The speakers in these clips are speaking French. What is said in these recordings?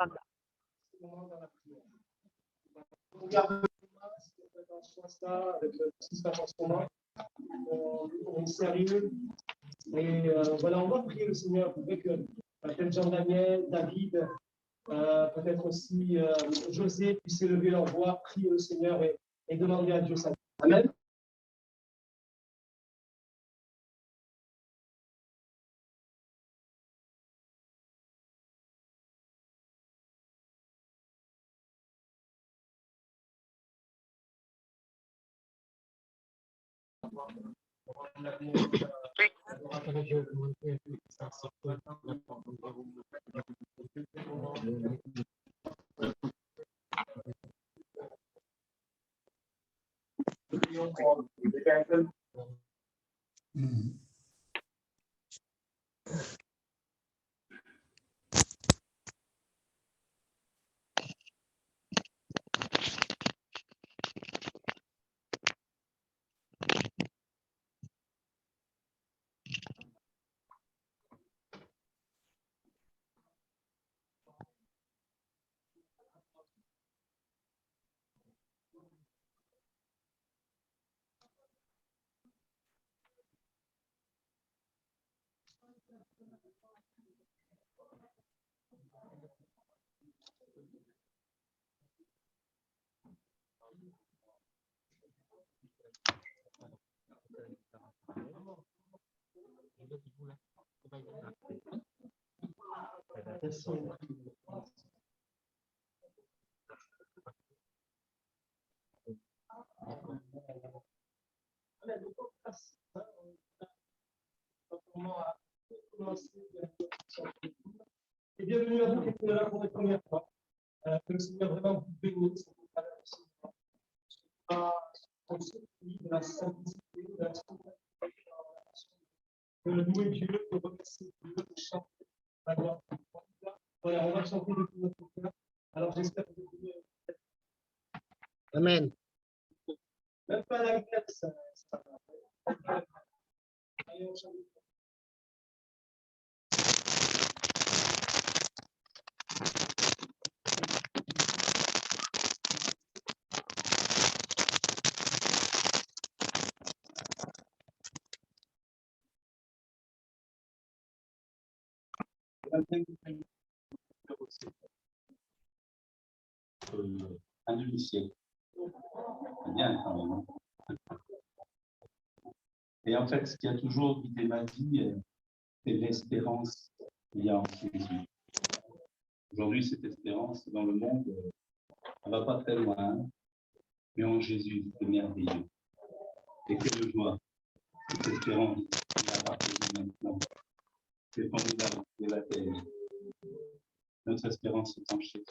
On garde ça avec ce qui se passe en ce moment. On est sérieux. Et voilà, on va prier le Seigneur. Peut-être que peut-être Jean-Daniel, David, peut-être aussi José puissent élever leur voix, prier le Seigneur et demander à Dieu sa. Amen. Et bienvenue à vous qui êtes là pour la première fois. Que le Seigneur vraiment vous bénisse. On se prie de la simplicité, de la simplicité, de louer Dieu, de remercier Dieu, de chanter la gloire. Voilà, on va chanter depuis notre cœur. Alors j'espère que vous pouvez. Amen. Même pas la guerre, ça va. Allez, on chante. Un demi-siècle. C'est bien quand même. Et en fait, ce qui a toujours guidé ma vie, c'est l'espérance qu'il y a en Jésus. Aujourd'hui, cette espérance dans le monde, elle ne va pas très loin, mais en Jésus, c'est merveilleux. Et quelle joie, cette espérance qui a partagé maintenant. C'est formidable, c'est la terre. Notre espérance est en Jésus.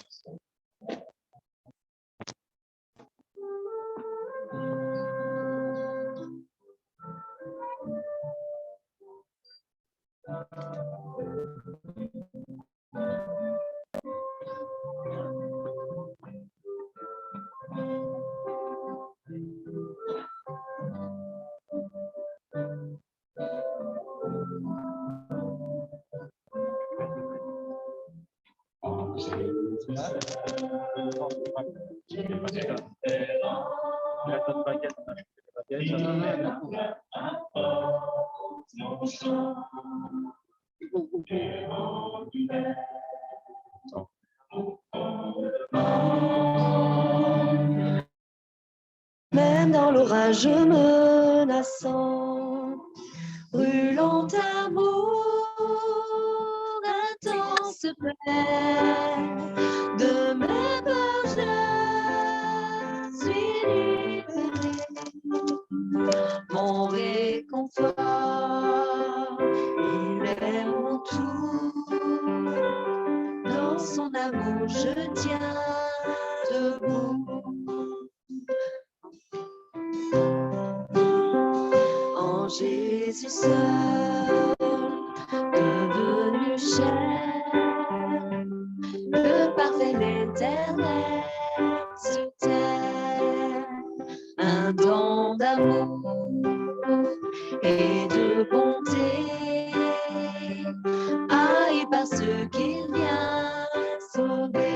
Même dans l'orage menaçant, brûlant amour, intense peine, de mes peurs je suis libérée. Mon réconfort, il est mon tout. Dans son amour, je tiens debout. En Jésus seul, devenu chair, le parfait, l'éternel sur terre, un don d'amour et de bonté, haï par ceux qu'il vient sauver.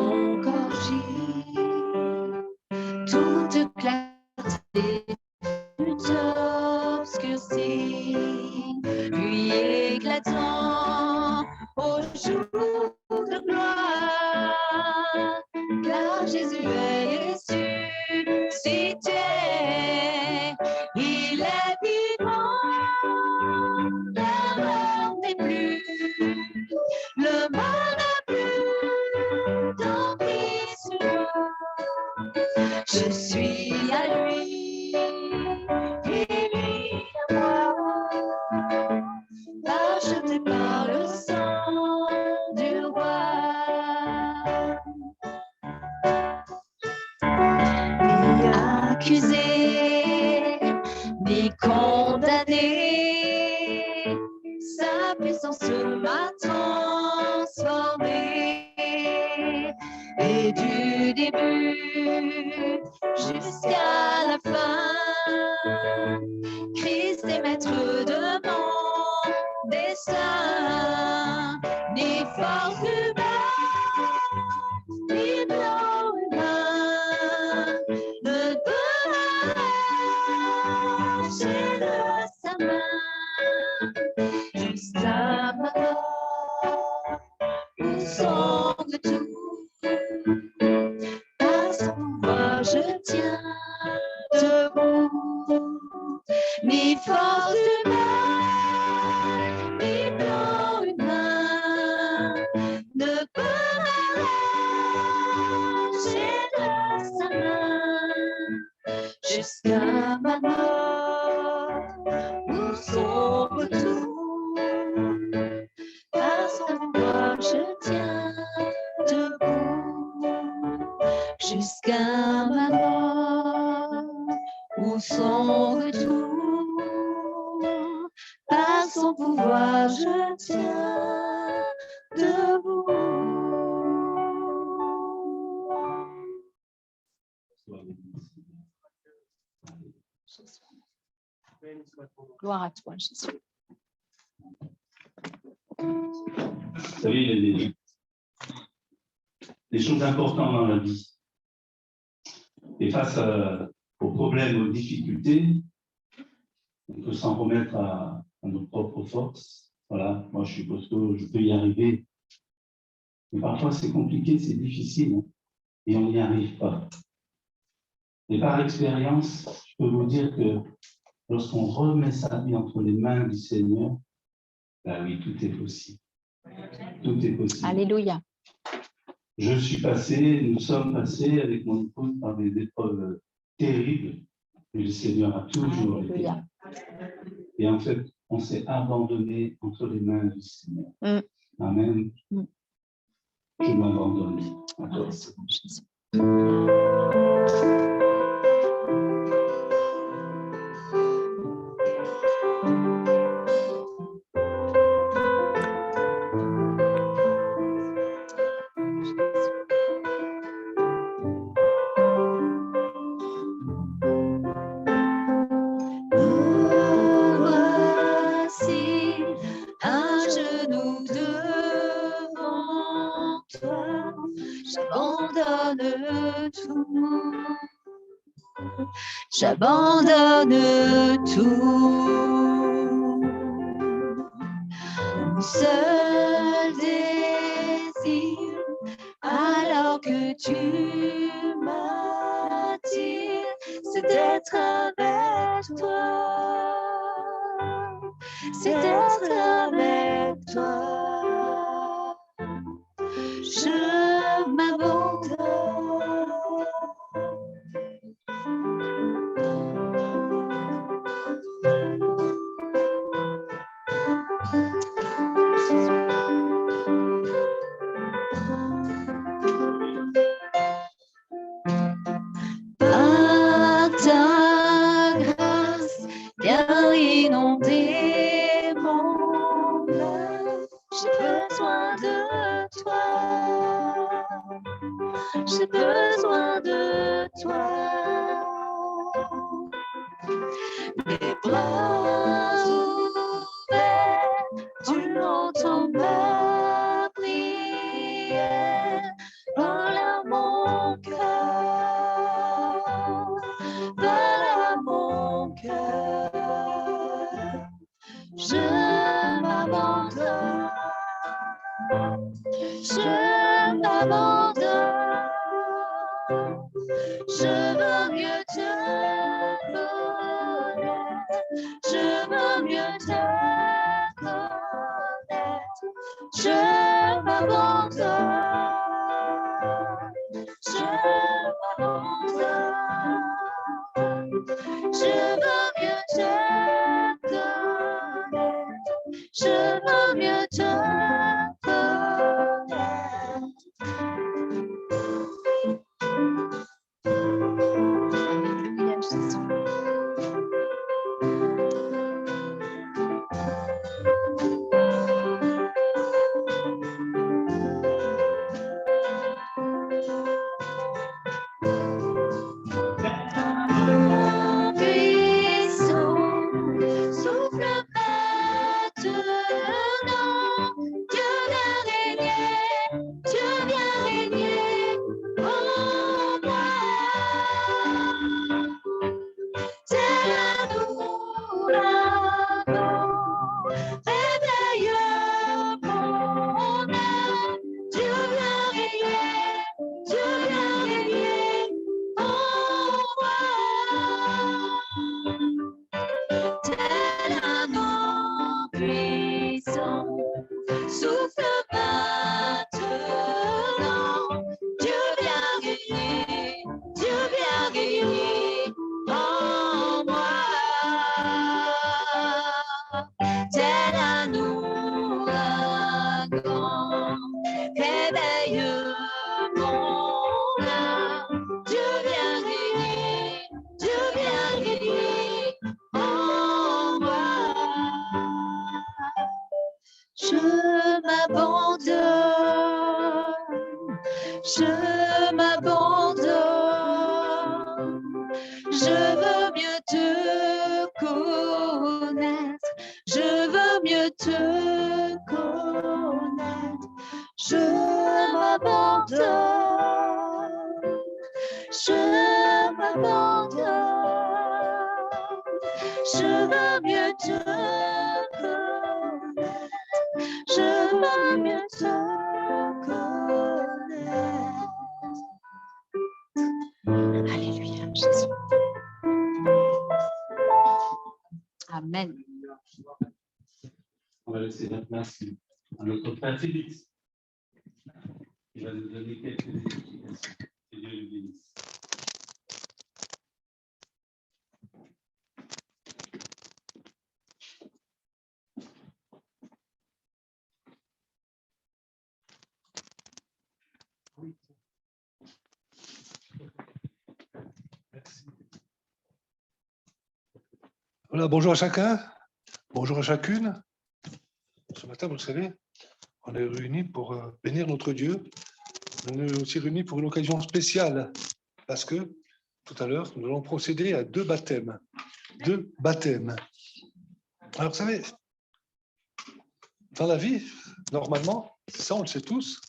mon corps gît, toute clarté fut obscurcie, puis éclatant au jour de gloire, car Jésus est ressuscité, il est vivant, la mort n'est plus, le mal n'a plus d'emprise sur moi. Je suis à lui et lui à moi, acheté par le sang du roi. Ni accusé, ni condamné, sa puissance m'a transformé. Et du début jusqu'à la fin, Christ est maître de mon destin. Ni force humaine, ni plan humain ne peut m'arracher de sa main jusqu'à ma mort où semble tout. Par son pouvoir je tiens debout. Ni force humaine, ni plan humain ne peut m'arracher de sa main jusqu'à ma mort où sombre tout. Par son pouvoir je tiens debout jusqu'à ma mort où sombre tout. Par son pouvoir je tiens debout. Gloire à toi, Jésus. Vous savez, il y a des choses importantes dans la vie. Et face aux problèmes, aux difficultés, on peut s'en remettre à nos propres forces. Voilà, moi je suppose que je peux y arriver. Mais parfois c'est compliqué, c'est difficile, hein, et on n'y arrive pas. Et par expérience, je peux vous dire que lorsqu'on remet sa vie entre les mains du Seigneur, ben oui, tout est possible. Tout est possible. Alléluia. Nous sommes passés avec mon épouse par des épreuves terribles, et le Seigneur a toujours été là. Et en fait, on s'est abandonné entre les mains du Seigneur. Amen. Je m'abandonne à toi. J'abandonne tout. Mon seul désir, alors que tu m'attires, c'est d'être avec toi. C'est d'être avec toi. Je m'abandonne. Par ta grâce, viens inonder mon âme. J'ai besoin de toi. J'ai besoin de toi. Les bras ouverts, tu entends ma prière. Dans la m'abandonne. Je veux mieux te connaître. Je veux mieux te connaître. Je m'abandonne. Je m'abandonne. Je veux mieux te connaître. Je veux mieux te connaître. Alléluia, Jésus. Puissant, souffle maintenant. Dieu vient régner, Dieu vient régner en moi. C'est un ouragan, réveille mon âme. Dieu vient régner, Dieu vient régner en moi. Tel un vent puissant, souffle maintenant. Dieu vient régner, Dieu vient régner en moi. Tel un ouragan, réveille mon âme. Dieu vient régner, Dieu vient régner en moi. Je m'abandonne, je m'abandonne. Je veux mieux te connaître, je veux mieux te connaître. Je m'abandonne, je m'abandonne. Je veux mieux te connaître, je veux mieux te connaître. Alléluia, Jésus. Amen. On va laisser la place à notre frère Félix. Il va nous donner quelques explications. Que Dieu le bénisse. Voilà, bonjour à chacun, bonjour à chacune. Ce matin, vous le savez, on est réunis pour bénir notre Dieu. On est aussi réunis pour une occasion spéciale, parce que tout à l'heure, nous allons procéder à deux baptêmes. Deux baptêmes. Alors, vous savez, dans la vie, normalement, ça on le sait tous,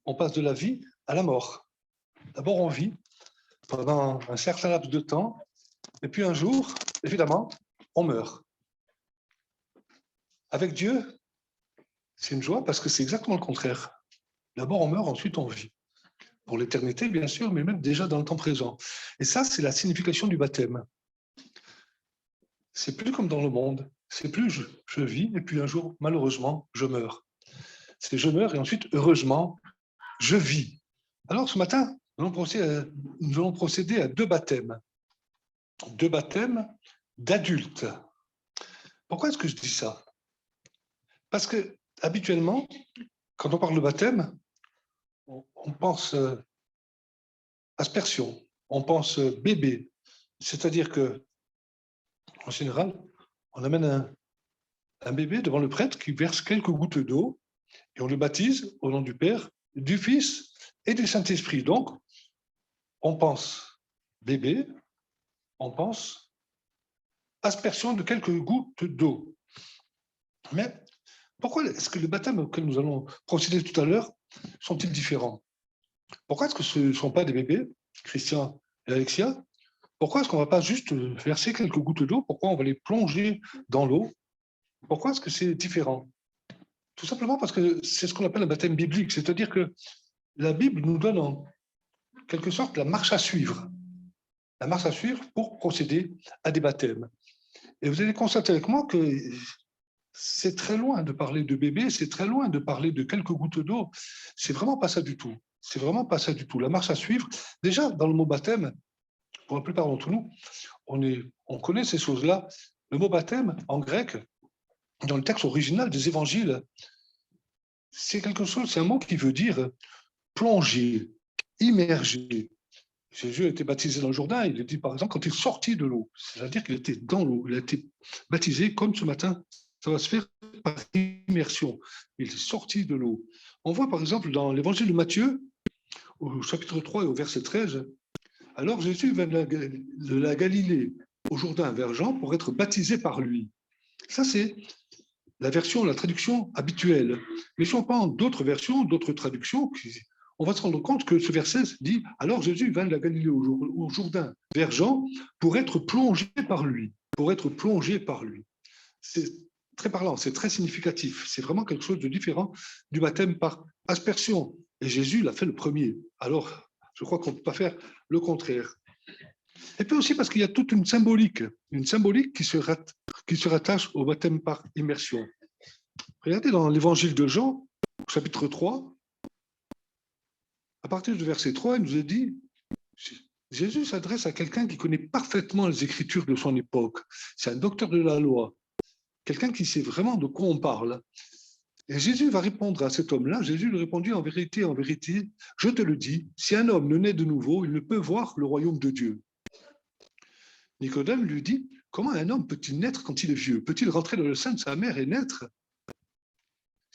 on passe de la vie à la mort. D'abord, on vit pendant un certain laps de temps, et puis un jour, évidemment, on meurt. Avec Dieu, c'est une joie parce que c'est exactement le contraire. D'abord, on meurt, ensuite on vit. Pour l'éternité, bien sûr, mais même déjà dans le temps présent. Et ça, c'est la signification du baptême. C'est plus comme dans le monde. C'est plus je vis, et puis un jour, malheureusement, je meurs. C'est je meurs, et ensuite, heureusement, je vis. Alors, ce matin, nous allons procéder à deux baptêmes. Deux baptêmes d'adultes. Pourquoi est-ce que je dis ça? Parce que, habituellement, quand on parle de baptême, on pense aspersion, on pense bébé. C'est-à-dire que, en général, on amène un bébé devant le prêtre qui verse quelques gouttes d'eau et on le baptise au nom du Père, du Fils et du Saint-Esprit. Donc, on pense bébé, on pense aspersion de quelques gouttes d'eau. Mais pourquoi est-ce que les baptêmes auxquels nous allons procéder tout à l'heure sont-ils différents? Pourquoi est-ce que ce ne sont pas des bébés, Christian et Alexia? Pourquoi est-ce qu'on ne va pas juste verser quelques gouttes d'eau? Pourquoi on va les plonger dans l'eau? Pourquoi est-ce que c'est différent? Tout simplement parce que c'est ce qu'on appelle un baptême biblique, c'est-à-dire que la Bible nous donne en quelque sorte la marche à suivre. La marche à suivre pour procéder à des baptêmes. Et vous allez constater avec moi que c'est très loin de parler de bébé, c'est très loin de parler de quelques gouttes d'eau. C'est vraiment pas ça du tout. C'est vraiment pas ça du tout. La marche à suivre, déjà dans le mot baptême, pour la plupart d'entre nous, on connaît ces choses-là. Le mot baptême, en grec, dans le texte original des évangiles, c'est quelque chose, c'est un mot qui veut dire plonger, immerger. Jésus a été baptisé dans le Jourdain, il est dit par exemple quand il est sorti de l'eau, c'est-à-dire qu'il était dans l'eau, il a été baptisé comme ce matin, ça va se faire par immersion. Il est sorti de l'eau. On voit par exemple dans l'évangile de Matthieu, au chapitre 3 et au verset 13, alors Jésus vint de la Galilée au Jourdain vers Jean pour être baptisé par lui. Ça c'est la traduction habituelle. Mais si on prend d'autres versions, d'autres traductions, on va se rendre compte que ce verset dit « Alors Jésus vint de la Galilée au Jourdain vers Jean pour être plongé par lui. » Pour être plongé par lui. C'est très parlant, c'est très significatif. C'est vraiment quelque chose de différent du baptême par aspersion. Et Jésus l'a fait le premier. Alors, je crois qu'on ne peut pas faire le contraire. Et puis aussi parce qu'il y a toute une symbolique qui se rattache au baptême par immersion. Regardez dans l'évangile de Jean, chapitre 3, à partir du verset 3, il nous est dit, Jésus s'adresse à quelqu'un qui connaît parfaitement les Écritures de son époque. C'est un docteur de la loi, quelqu'un qui sait vraiment de quoi on parle. Et Jésus va répondre à cet homme-là. Jésus lui répondit, en vérité, je te le dis, si un homme ne naît de nouveau, il ne peut voir le royaume de Dieu. Nicodème lui dit, comment un homme peut-il naître quand il est vieux? Peut-il rentrer dans le sein de sa mère et naître?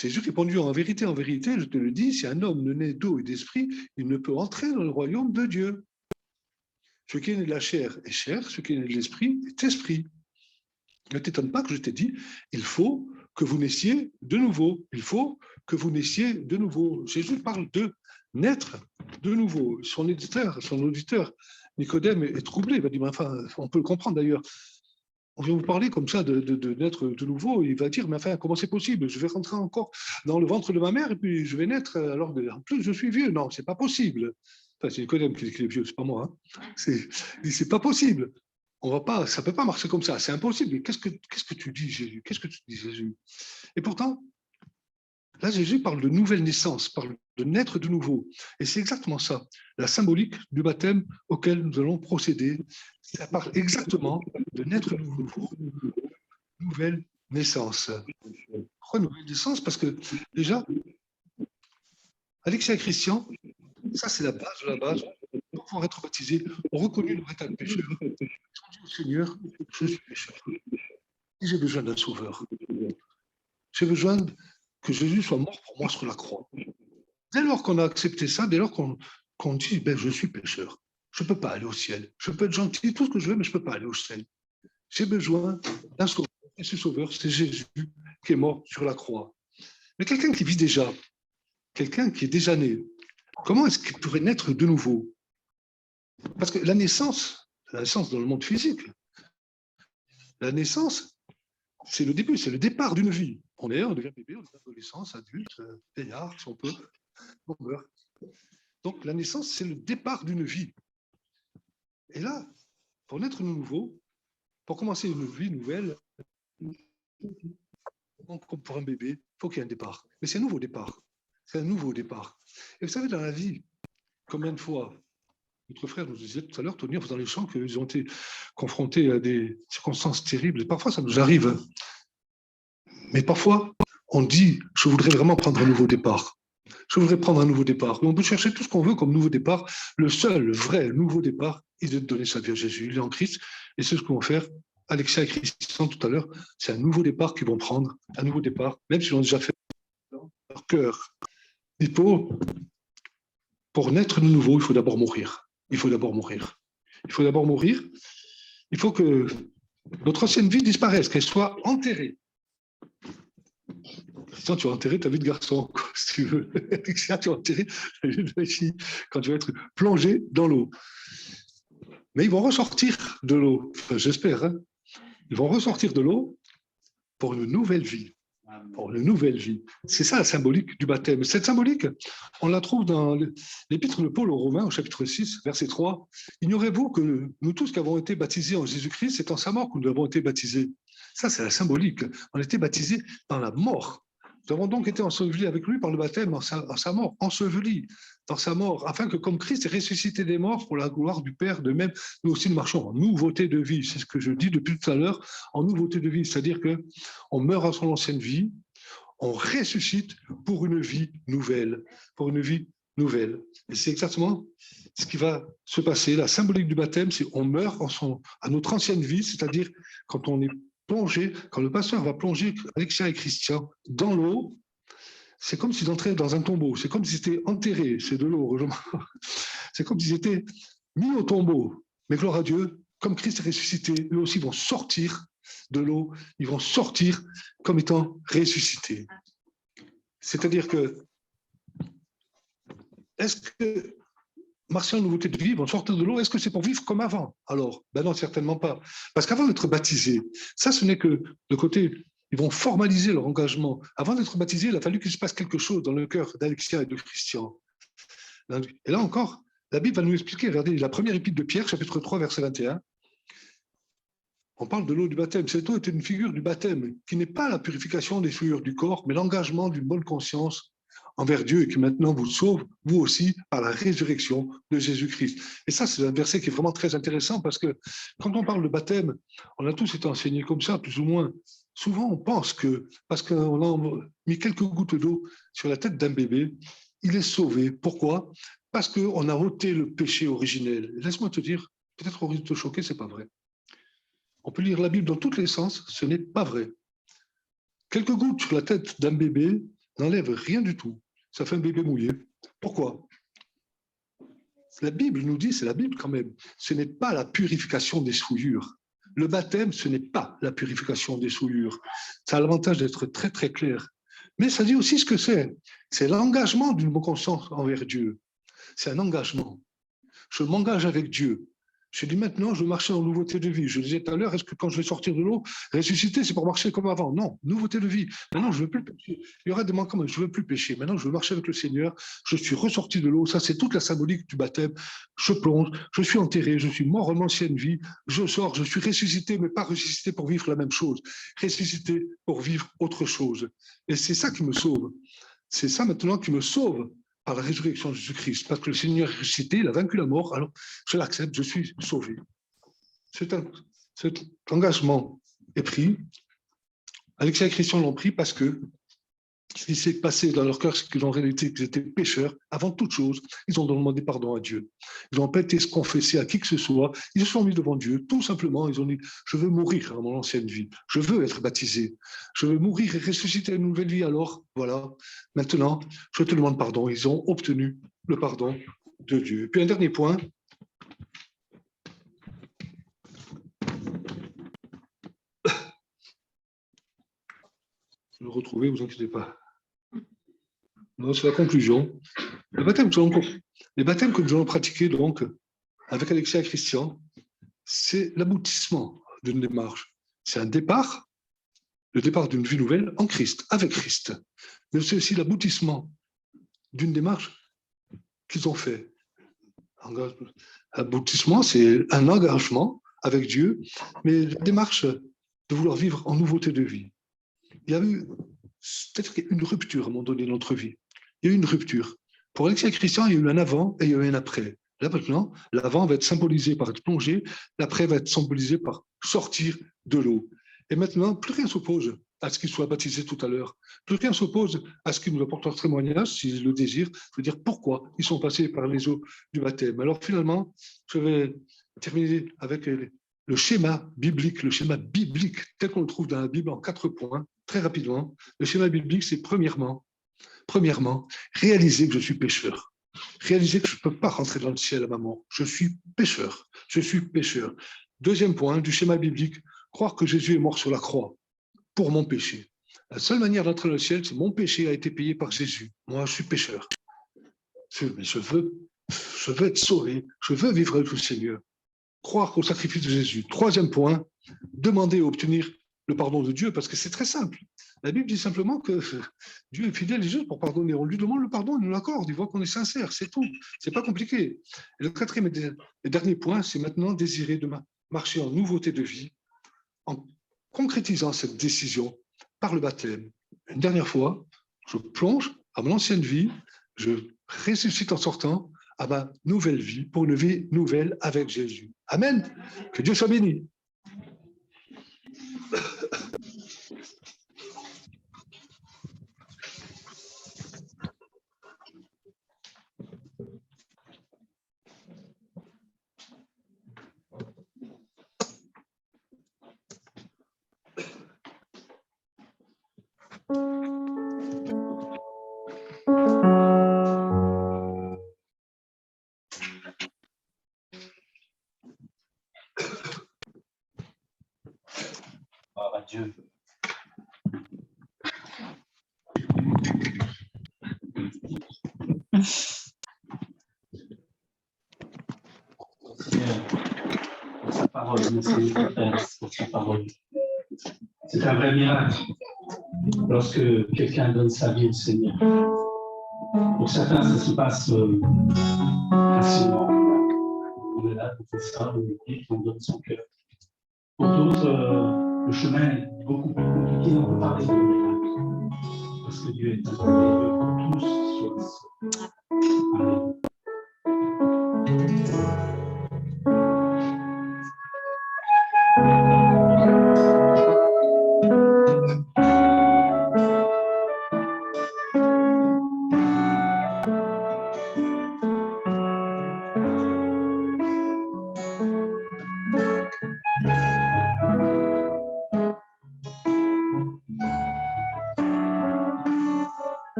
Jésus répondit, en vérité, je te le dis, si un homme ne naît d'eau et d'esprit, il ne peut entrer dans le royaume de Dieu. Ce qui est né de la chair est chair, ce qui est né de l'esprit est esprit. Ne t'étonne pas que je t'ai dit, il faut que vous naissiez de nouveau. Il faut que vous naissiez de nouveau. Jésus parle de naître de nouveau. Son auditeur, Nicodème, est troublé. Il va dire, enfin, on peut le comprendre d'ailleurs. On vient vous parler comme ça de naître de nouveau. Il va dire, mais enfin, comment c'est possible? Je vais rentrer encore dans le ventre de ma mère et puis je vais naître alors en plus je suis vieux. Non, c'est pas possible. Enfin, c'est Nicodème qui dit qu'il est vieux, c'est pas moi. Hein. C'est pas possible. On va pas, ça peut pas marcher comme ça. C'est impossible. Qu'est-ce que tu dis, Jésus? Qu'est-ce que tu dis, Jésus? Et pourtant, là, Jésus parle de nouvelle naissance, parle de naître de nouveau. Et c'est exactement ça, la symbolique du baptême auquel nous allons procéder. Ça parle exactement de naître de nouveau, nouvelle naissance. Pourquoi nouvelle naissance? Parce que déjà, Alexia et Christian, ça c'est la base de la base. Pour pouvoir être baptisés, ont reconnu leur état de pécheur. Ils ont dit au Seigneur, je suis pécheur. Et j'ai besoin d'un sauveur. J'ai besoin que Jésus soit mort pour moi sur la croix. Dès lors qu'on a accepté ça, dès lors qu'on dit, ben, je suis pécheur, je ne peux pas aller au ciel. Je peux être gentil, tout ce que je veux, mais je ne peux pas aller au ciel. J'ai besoin d'un sauveur. Et ce sauveur, c'est Jésus qui est mort sur la croix. Mais quelqu'un qui vit déjà, quelqu'un qui est déjà né, comment est-ce qu'il pourrait naître de nouveau? Parce que la naissance dans le monde physique, la naissance, c'est le début, c'est le départ d'une vie. On devient bébé, on devient adolescence, adulte, vieillard, si on peut, on meurt. Donc la naissance, c'est le départ d'une vie. Et là, pour naître de nouveau, pour commencer une vie nouvelle, comme pour un bébé, il faut qu'il y ait un départ. Mais c'est un nouveau départ. C'est un nouveau départ. Et vous savez, dans la vie, combien de fois notre frère nous disait tout à l'heure, Tony, dans les champs, qu'ils ont été confrontés à des circonstances terribles. Et parfois, ça nous arrive. Mais parfois, on dit, je voudrais vraiment prendre un nouveau départ. Je voudrais prendre un nouveau départ. Et on peut chercher tout ce qu'on veut comme nouveau départ. Le seul vrai nouveau départ, il est de donner sa vie à Jésus. Il est en Christ. Et c'est ce que vont faire Alexia et Christian tout à l'heure. C'est un nouveau départ qu'ils vont prendre. Un nouveau départ, même s'ils l'ont déjà fait dans leur cœur. Il faut, pour naître de nouveau, il faut d'abord mourir. Il faut d'abord mourir. Il faut d'abord mourir. Il faut que notre ancienne vie disparaisse, qu'elle soit enterrée. Sinon, tu vas enterrer ta vie de garçon, si tu veux. Tu vas enterrer ta vie de fille quand tu vas être plongé dans l'eau. Mais ils vont ressortir de l'eau, enfin, j'espère. Hein. Ils vont ressortir de l'eau pour une nouvelle vie. pour une nouvelle vie. C'est ça la symbolique du baptême. Cette symbolique, on la trouve dans l'épître de Paul aux Romains, au chapitre 6, verset 3. Ignorez-vous que nous tous qui avons été baptisés en Jésus-Christ, c'est en sa mort que nous avons été baptisés. Ça, c'est la symbolique. On a été baptisés dans la mort. Nous avons donc été ensevelis avec lui par le baptême en sa mort, ensevelis dans sa mort, afin que comme Christ est ressuscité des morts pour la gloire du Père, de même, nous aussi nous marchons en nouveauté de vie. C'est ce que je dis depuis tout à l'heure, en nouveauté de vie. C'est-à-dire qu'on meurt à son ancienne vie, on ressuscite pour une vie nouvelle, pour une vie nouvelle. Et c'est exactement ce qui va se passer. La symbolique du baptême, c'est qu'on meurt à notre ancienne vie, c'est-à-dire quand on est plongé, quand le pasteur va plonger Alexia et Christian dans l'eau, c'est comme s'ils entraient dans un tombeau, c'est comme s'ils étaient enterrés, c'est de l'eau, c'est comme s'ils étaient mis au tombeau. Mais gloire à Dieu, comme Christ est ressuscité, eux aussi vont sortir de l'eau, ils vont sortir comme étant ressuscités. C'est-à-dire que, est-ce que Martial, nouveauté de vie, vont sortir de l'eau, est-ce que c'est pour vivre comme avant? Alors, ben non, certainement pas. Parce qu'avant d'être baptisés, ça, ce n'est que le côté, ils vont formaliser leur engagement. Avant d'être baptisés, il a fallu qu'il se passe quelque chose dans le cœur d'Alexia et de Christian. Et là encore, la Bible va nous expliquer, regardez, la première épître de Pierre, chapitre 3, verset 21, on parle de l'eau du baptême. Cette eau était une figure du baptême, qui n'est pas la purification des souillures du corps, mais l'engagement d'une bonne conscience envers Dieu et qui maintenant vous sauve, vous aussi, par la résurrection de Jésus-Christ. Et ça, c'est un verset qui est vraiment très intéressant parce que quand on parle de baptême, on a tous été enseignés comme ça, plus ou moins. Souvent, on pense que, parce qu'on a mis quelques gouttes d'eau sur la tête d'un bébé, il est sauvé. Pourquoi? Parce qu'on a ôté le péché originel. Laisse-moi te dire, peut-être on risque de te choquer, c'est pas vrai. On peut lire la Bible dans tous les sens, ce n'est pas vrai. Quelques gouttes sur la tête d'un bébé n'enlèvent rien du tout. Ça fait un bébé mouillé. Pourquoi? La Bible nous dit, c'est la Bible quand même, ce n'est pas la purification des souillures. Le baptême, ce n'est pas la purification des souillures. Ça a l'avantage d'être très très clair. Mais ça dit aussi ce que c'est. C'est l'engagement d'une bonne conscience envers Dieu. C'est un engagement. Je m'engage avec Dieu. Je dis maintenant, je veux marcher en nouveauté de vie. Je disais tout à l'heure, est-ce que quand je vais sortir de l'eau, ressusciter, c'est pour marcher comme avant? Non, nouveauté de vie. Maintenant, je ne veux plus pécher. Il y aura des manquements, je ne veux plus pécher. Maintenant, je veux marcher avec le Seigneur. Je suis ressorti de l'eau. Ça, c'est toute la symbolique du baptême. Je plonge, je suis enterré, je suis mort en ancienne vie. Je sors, je suis ressuscité, mais pas ressuscité pour vivre la même chose. Ressuscité pour vivre autre chose. Et c'est ça qui me sauve. C'est ça maintenant qui me sauve par la résurrection de Jésus-Christ, parce que le Seigneur est ressuscité, il a vaincu la mort, alors je l'accepte, je suis sauvé. Cet engagement est pris. Alexia et Christian l'ont pris parce que ce qui s'est passé dans leur cœur, c'est qu'ils ont réalisé qu'ils étaient pécheurs. Avant toute chose, ils ont demandé pardon à Dieu. Ils n'ont pas été se confesser à qui que ce soit. Ils se sont mis devant Dieu, tout simplement. Ils ont dit, je veux mourir dans mon ancienne vie. Je veux être baptisé. Je veux mourir et ressusciter une nouvelle vie. Alors, voilà, maintenant, je te demande pardon. Ils ont obtenu le pardon de Dieu. Et puis un dernier point. Le retrouver, vous inquiétez pas. Non, c'est la conclusion. Les baptêmes que nous allons pratiquer donc avec Alexia et Christian, c'est l'aboutissement d'une démarche. C'est un départ, le départ d'une vie nouvelle en Christ, avec Christ. Mais c'est aussi l'aboutissement d'une démarche qu'ils ont fait. L'aboutissement, c'est un engagement avec Dieu, mais la démarche de vouloir vivre en nouveauté de vie. Il y a eu peut-être une rupture à un moment donné dans notre vie. Il y a eu une rupture. Pour Alexia et Christian, il y a eu un avant et il y a eu un après. Là maintenant, l'avant va être symbolisé par être plongé, l'après va être symbolisé par sortir de l'eau. Et maintenant, plus rien s'oppose à ce qu'ils soient baptisés tout à l'heure. Plus rien s'oppose à ce qu'ils nous apportent leur témoignage, s'ils le désirent, je veux dire pourquoi ils sont passés par les eaux du baptême. Alors finalement, je vais terminer avec le schéma biblique tel qu'on le trouve dans la Bible en 4 points, très rapidement. Le schéma biblique, c'est premièrement, réaliser que je suis pécheur. Réaliser que je ne peux pas rentrer dans le ciel à ma mort. Je suis pécheur. Je suis pécheur. Deuxième point du schéma biblique, croire que Jésus est mort sur la croix pour mon péché. La seule manière d'entrer dans le ciel, c'est mon péché a été payé par Jésus. Moi, je suis pécheur. Mais je veux être sauvé. Je veux vivre avec le Seigneur. Croire au sacrifice de Jésus. Troisième point, demander et obtenir le pardon de Dieu, parce que c'est très simple. La Bible dit simplement que Dieu est fidèle et juste pour pardonner. On lui demande le pardon, il nous l'accorde, il voit qu'on est sincère, c'est tout. C'est pas compliqué. Et le quatrième et dernier point, c'est maintenant désirer de marcher en nouveauté de vie, en concrétisant cette décision par le baptême. Une dernière fois, je plonge à mon ancienne vie, je ressuscite en sortant à ma nouvelle vie, pour une vie nouvelle avec Jésus. Amen. Que Dieu soit béni. Gloire à Dieu. Pour sa parole, merci pour sa parole. C'est un vrai miracle lorsque quelqu'un donne sa vie au Seigneur. Pour certains, ça se passe facilement. On est là, on fait ça, on dit, on donne son cœur. Pour d'autres, le chemin est beaucoup plus compliqué, on peut parler de miracle. Parce que Dieu est un Dieu pour tous sur le sol. Amen.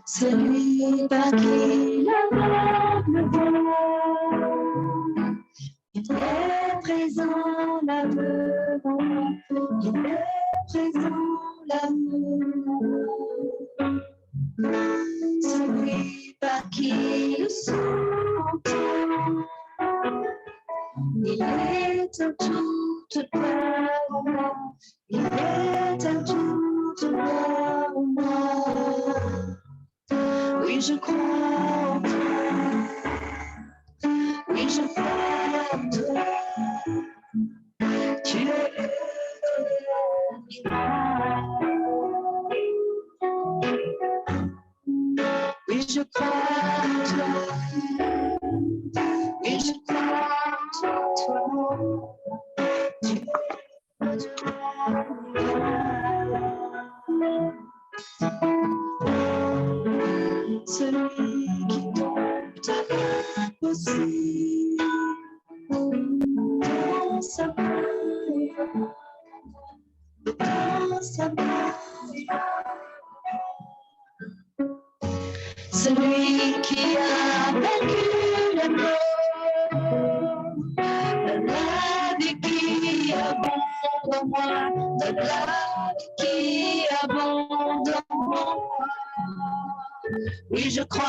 Celui par qui l'aveugle voit, il est présent l'aveugle, il est présent l'aveugle. Celui par qui le sang entend, il est un toute part, il est un toute part en moi. Oui, je crois en toi. Oui, je crois en toi. Tu es le miracle. Oui, je crois en toi. Oui, je crois en toi. Tu es celui qui tombe aussi dans sa main, dans sa main. Celui qui a vaincu la mort, la vie qui abonde en moi, de la vie qui abonde en moi. Oui, je crois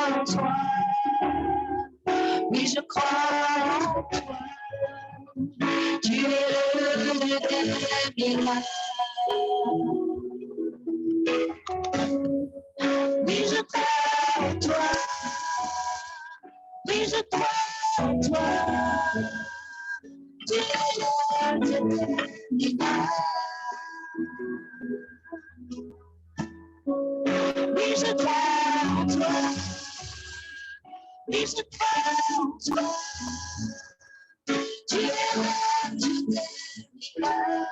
en toi. Oui, je crois en toi. Tu es le Dieu des miracles. Oui, je crois en toi. Oui, je crois en toi. Tu es le Dieu des miracles. Oui, je crois en toi. Oui, je crois en toi. Tu es le Dieu des miracles.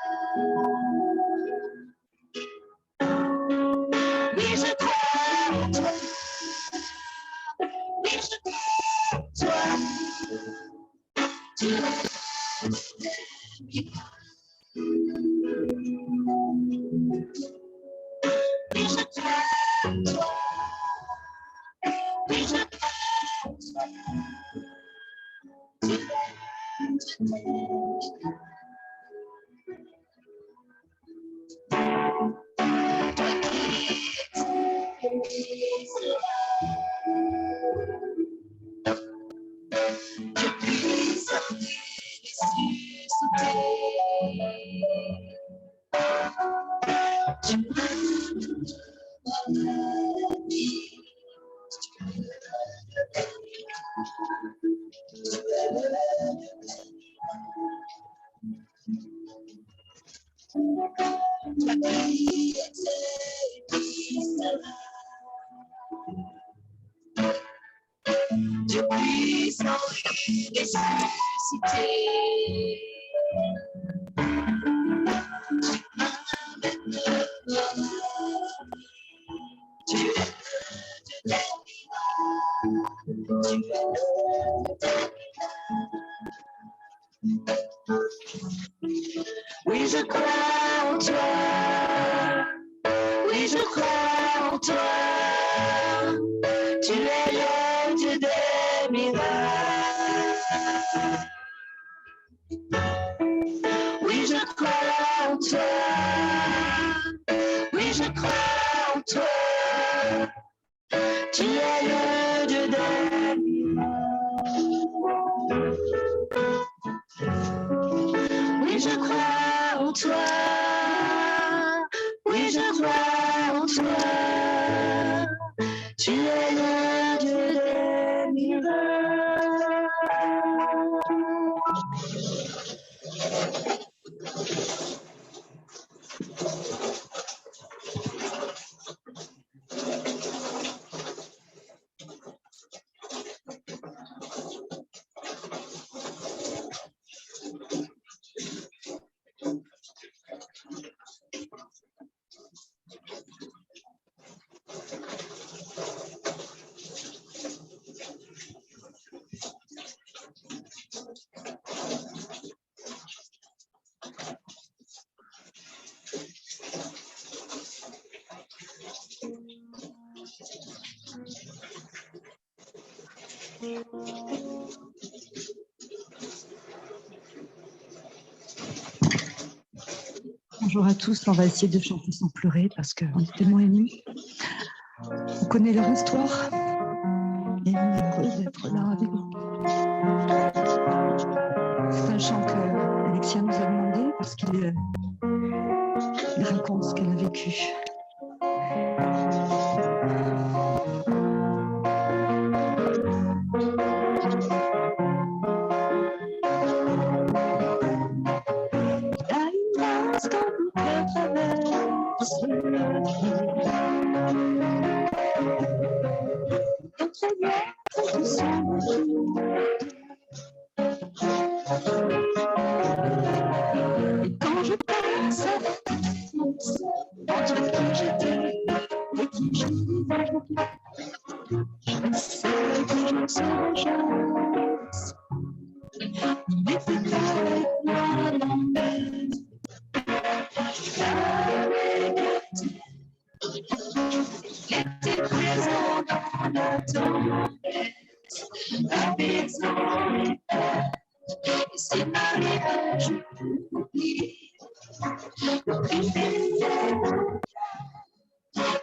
Oui, je crois en toi. Oui, je crois en toi. Tu es le Dieu des miracles. Oui, je crois en toi. Oui, je crois en toi. Tu es le Dieu des miracles. Depuis sans ressuscité. Oui, je crois en toi. Oui, je crois en toi. Tu es le Dieu des miracles. Oui, je crois en toi. Oui, je crois en toi. Tu es le Dieu des miracles. Oui, je crois en toi. Oui, je crois en toi. Tu es le Dieu des miracles. Bonjour à tous, on va essayer de chanter sans pleurer parce qu'on est tellement émus. On connaît leur histoire et on est heureux d'être là avec vous. C'est un chant que Alexia nous a demandé parce qu'il raconte ce qu'elle a vécu. Et quand je pense à entre qui j'étais et qui je suis, je sais que je serai chance. Il était avec moi dans mes il était présent dans la tempête, la maison et c'est m'arrivait, je l'oublie.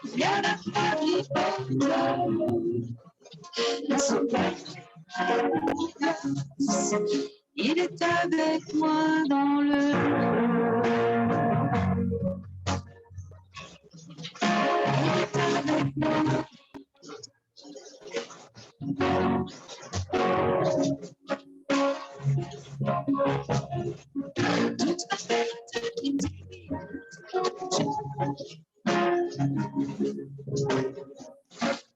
Il y a la famille pour toi, le soleil, il est avec moi dans le il est avec moi. Toute ma fête qui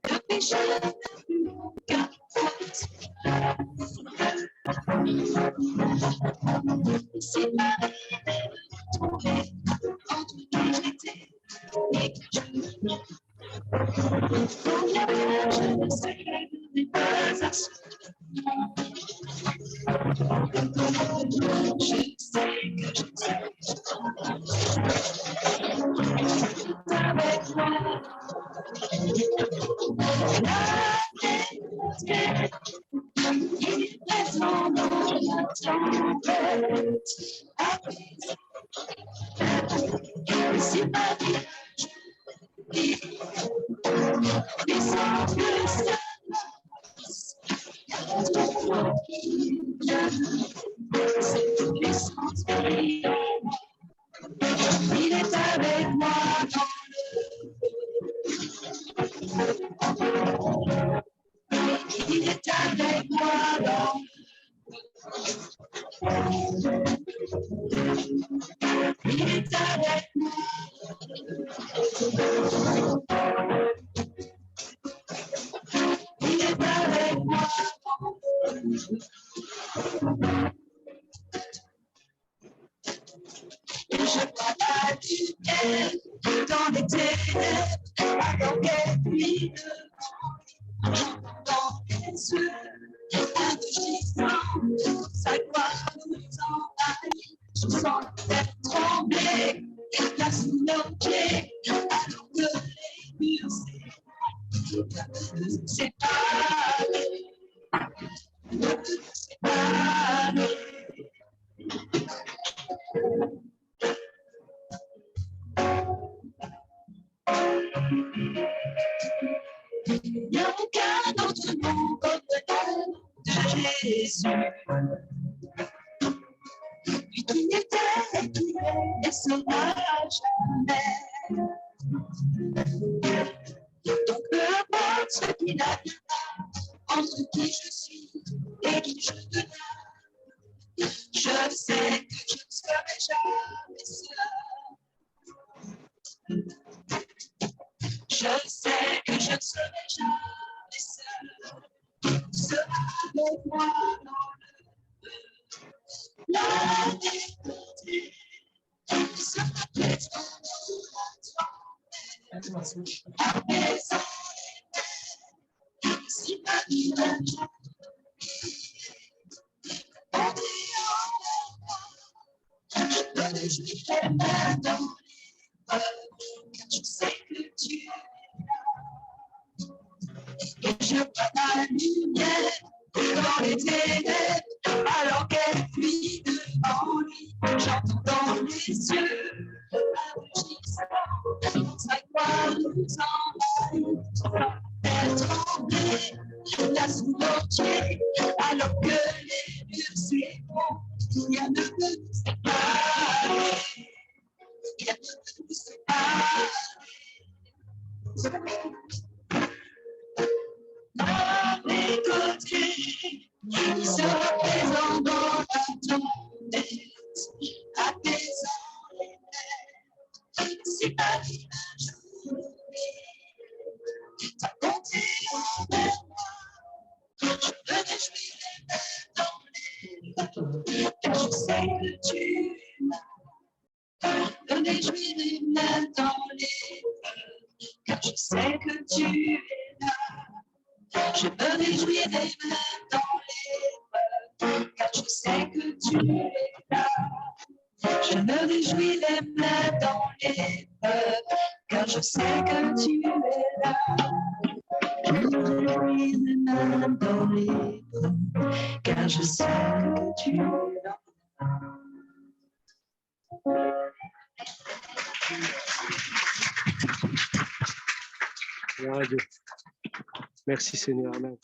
le péché n'a plus aucun force. C'est m'arrivé de trouver entre qui j'étais et qui je suis. Combien je ne sais mais pas assez. Je sais que je sais avec moi. Il est présent dans la tempête. Et c'est pas bien, je dis, mais sans que ça c'est puissance. Il est avec moi. Il est avec moi. Et je vois la lumière dans les ténèbres, alors qu'elle brille devant. J'entends les yeux, un rugissement, sa gloire nous envahit. Je sens la terre trembler, là sous nos pieds, alors que les murs s'éparent. Il n'y a aucun autre nom comme le nom de Jésus. Lui qui était et qui est et sera jamais. Donc peu importe ce qu'il adviendra, entre qui je suis et qui je deviens, je sais que je ne serai jamais seul. Je sais que je ne serai jamais seul. Sera avec moi dans la vérité. Sera présent dans la tempête. Apaisant les mers. Si ma vie m'entoure, en priant vers moi, je me réjouis les mains dans les car je sais que tu es là. Et je vois la lumière dans les ténèbres, alors qu'elle fuit devant lui. J'entends dans les yeux un rugissement, sa gloire nous envahit. Elle tremblait là sous nos pieds, alors que les murs s'effondrent. Rien ne peut nous séparer. Rien ne peut nous séparer. À mes côtés, il sera présent dans la tempête, apaisant les mers. Si ma vie un jour oublie, ta bonté envers moi, je me réjouis les mains dans les mains, car je sais que tu es là. Je me réjouis les mains dans les mains, car je sais que tu es là. Je me réjouis les mains dans les mains, car je sais que tu es là. Je me réjouis les mains dans les mains, car je sais que tu es là. Je me réjouis les mains dans les mains, car je sais que tu es là. Gloire à Dieu. Merci Seigneur. Amen.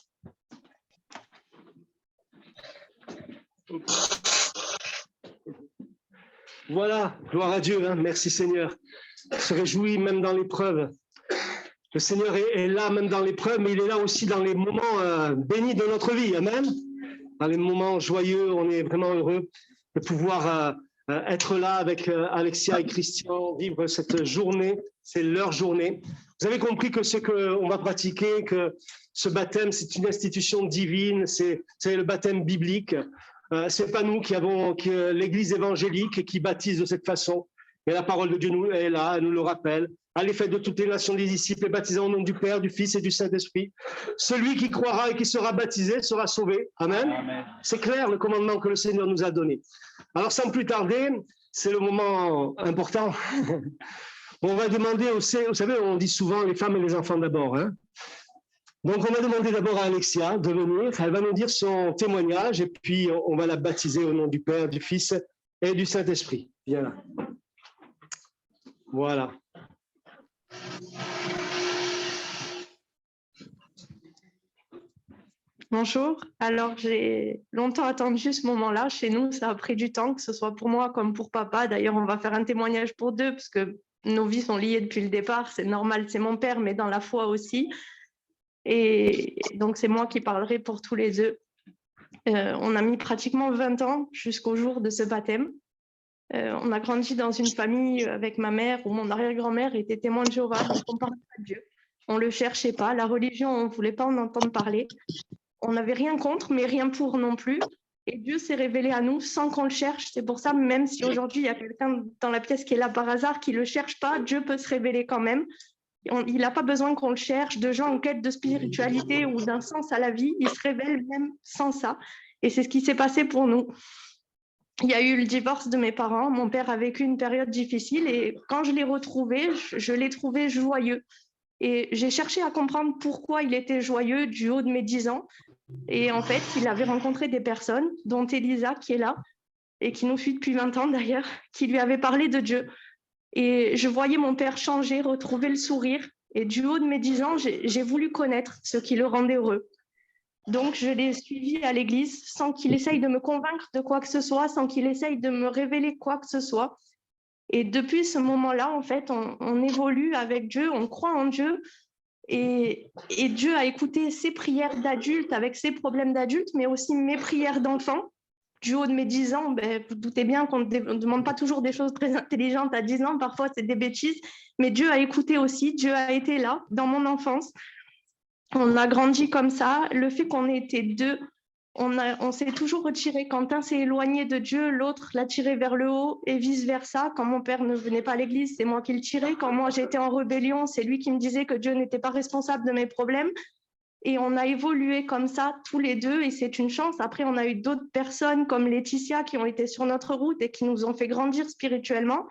Voilà, gloire à Dieu. Hein. Merci Seigneur. On se réjouit même dans l'épreuve. Le Seigneur est là même dans l'épreuve, mais il est là aussi dans les moments bénis de notre vie. Amen. Dans les moments joyeux, on est vraiment heureux de pouvoir être là avec Alexia et Christian, vivre cette journée. C'est leur journée. Vous avez compris que ce qu'on va pratiquer, que ce baptême, c'est une institution divine, c'est le baptême biblique. C'est pas nous qui avons l'Église évangélique qui baptise de cette façon, mais la parole de Dieu nous est là, elle nous le rappelle. Allez, faites de toutes les nations des disciples et baptisant au nom du Père, du Fils et du Saint-Esprit. Celui qui croira et qui sera baptisé sera sauvé. Amen. Amen. C'est clair le commandement que le Seigneur nous a donné. Alors, sans plus tarder, c'est le moment important. On va demander, vous savez, on dit souvent les femmes et les enfants d'abord. Hein. Donc, on va demander d'abord à Alexia de venir. Elle va nous dire son témoignage et puis on va la baptiser au nom du Père, du Fils et du Saint-Esprit. Viens là. Voilà. Bonjour. Alors, j'ai longtemps attendu ce moment-là. Chez nous, ça a pris du temps, que ce soit pour moi comme pour papa. D'ailleurs, on va faire un témoignage pour deux, parce que nos vies sont liées depuis le départ. C'est normal, c'est mon père, mais dans la foi aussi. Et donc, c'est moi qui parlerai pour tous les deux. On a mis pratiquement 20 ans jusqu'au jour de ce baptême. On a grandi dans une famille avec ma mère où mon arrière-grand-mère était témoin de Jéhovah, donc on parlait pas de Dieu. On ne le cherchait pas. La religion, on ne voulait pas en entendre parler. On n'avait rien contre, mais rien pour non plus. Et Dieu s'est révélé à nous sans qu'on le cherche. C'est pour ça, même si aujourd'hui, il y a quelqu'un dans la pièce qui est là par hasard, qui ne le cherche pas, Dieu peut se révéler quand même. Il n'a pas besoin qu'on le cherche, de gens en quête de spiritualité ou d'un sens à la vie. Il se révèle même sans ça. Et c'est ce qui s'est passé pour nous. Il y a eu le divorce de mes parents. Mon père a vécu une période difficile et quand je l'ai retrouvé, je l'ai trouvé joyeux. Et j'ai cherché à comprendre pourquoi il était joyeux du haut de mes 10 ans. Et en fait, il avait rencontré des personnes, dont Elisa, qui est là, et qui nous suit depuis 20 ans d'ailleurs, qui lui avaient parlé de Dieu. Et je voyais mon père changer, retrouver le sourire. Et du haut de mes 10 ans, j'ai voulu connaître ce qui le rendait heureux. Donc, je l'ai suivi à l'église sans qu'il essaye de me convaincre de quoi que ce soit, sans qu'il essaye de me révéler quoi que ce soit. Et depuis ce moment-là, en fait, on évolue avec Dieu, on croit en Dieu. Et Dieu a écouté ses prières d'adulte avec ses problèmes d'adulte, mais aussi mes prières d'enfant. Du haut de mes 10 ans, vous doutez bien qu'on ne demande pas toujours des choses très intelligentes à 10 ans, parfois c'est des bêtises, mais Dieu a écouté aussi, Dieu a été là dans mon enfance. On a grandi comme ça. Le fait qu'on ait été deux, on s'est toujours retiré. Quand un s'est éloigné de Dieu, l'autre l'a tiré vers le haut et vice-versa. Quand mon père ne venait pas à l'église, c'est moi qui le tirais. Quand moi j'étais en rébellion, c'est lui qui me disait que Dieu n'était pas responsable de mes problèmes. Et on a évolué comme ça tous les deux et c'est une chance. Après, on a eu d'autres personnes comme Laetitia qui ont été sur notre route et qui nous ont fait grandir spirituellement.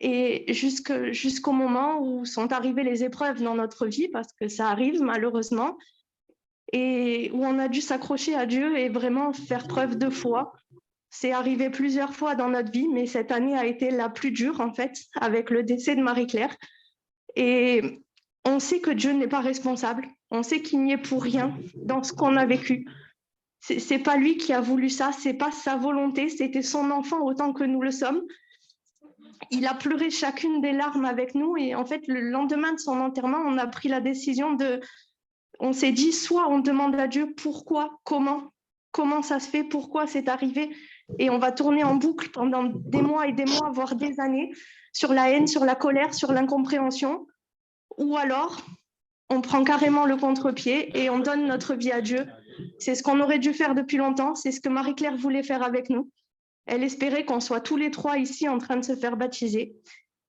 Et jusqu'au moment où sont arrivées les épreuves dans notre vie, parce que ça arrive malheureusement, et où on a dû s'accrocher à Dieu et vraiment faire preuve de foi. C'est arrivé plusieurs fois dans notre vie, mais cette année a été la plus dure en fait, avec le décès de Marie-Claire. Et on sait que Dieu n'est pas responsable, on sait qu'il n'y est pour rien dans ce qu'on a vécu. C'est pas lui qui a voulu ça, c'est pas sa volonté, c'était son enfant autant que nous le sommes. Il a pleuré chacune des larmes avec nous et en fait, le lendemain de son enterrement, on a pris la décision on s'est dit, soit on demande à Dieu pourquoi, comment ça se fait, pourquoi c'est arrivé et on va tourner en boucle pendant des mois et des mois, voire des années, sur la haine, sur la colère, sur l'incompréhension, ou alors on prend carrément le contre-pied et on donne notre vie à Dieu. C'est ce qu'on aurait dû faire depuis longtemps, c'est ce que Marie-Claire voulait faire avec nous. Elle espérait qu'on soit tous les trois ici en train de se faire baptiser.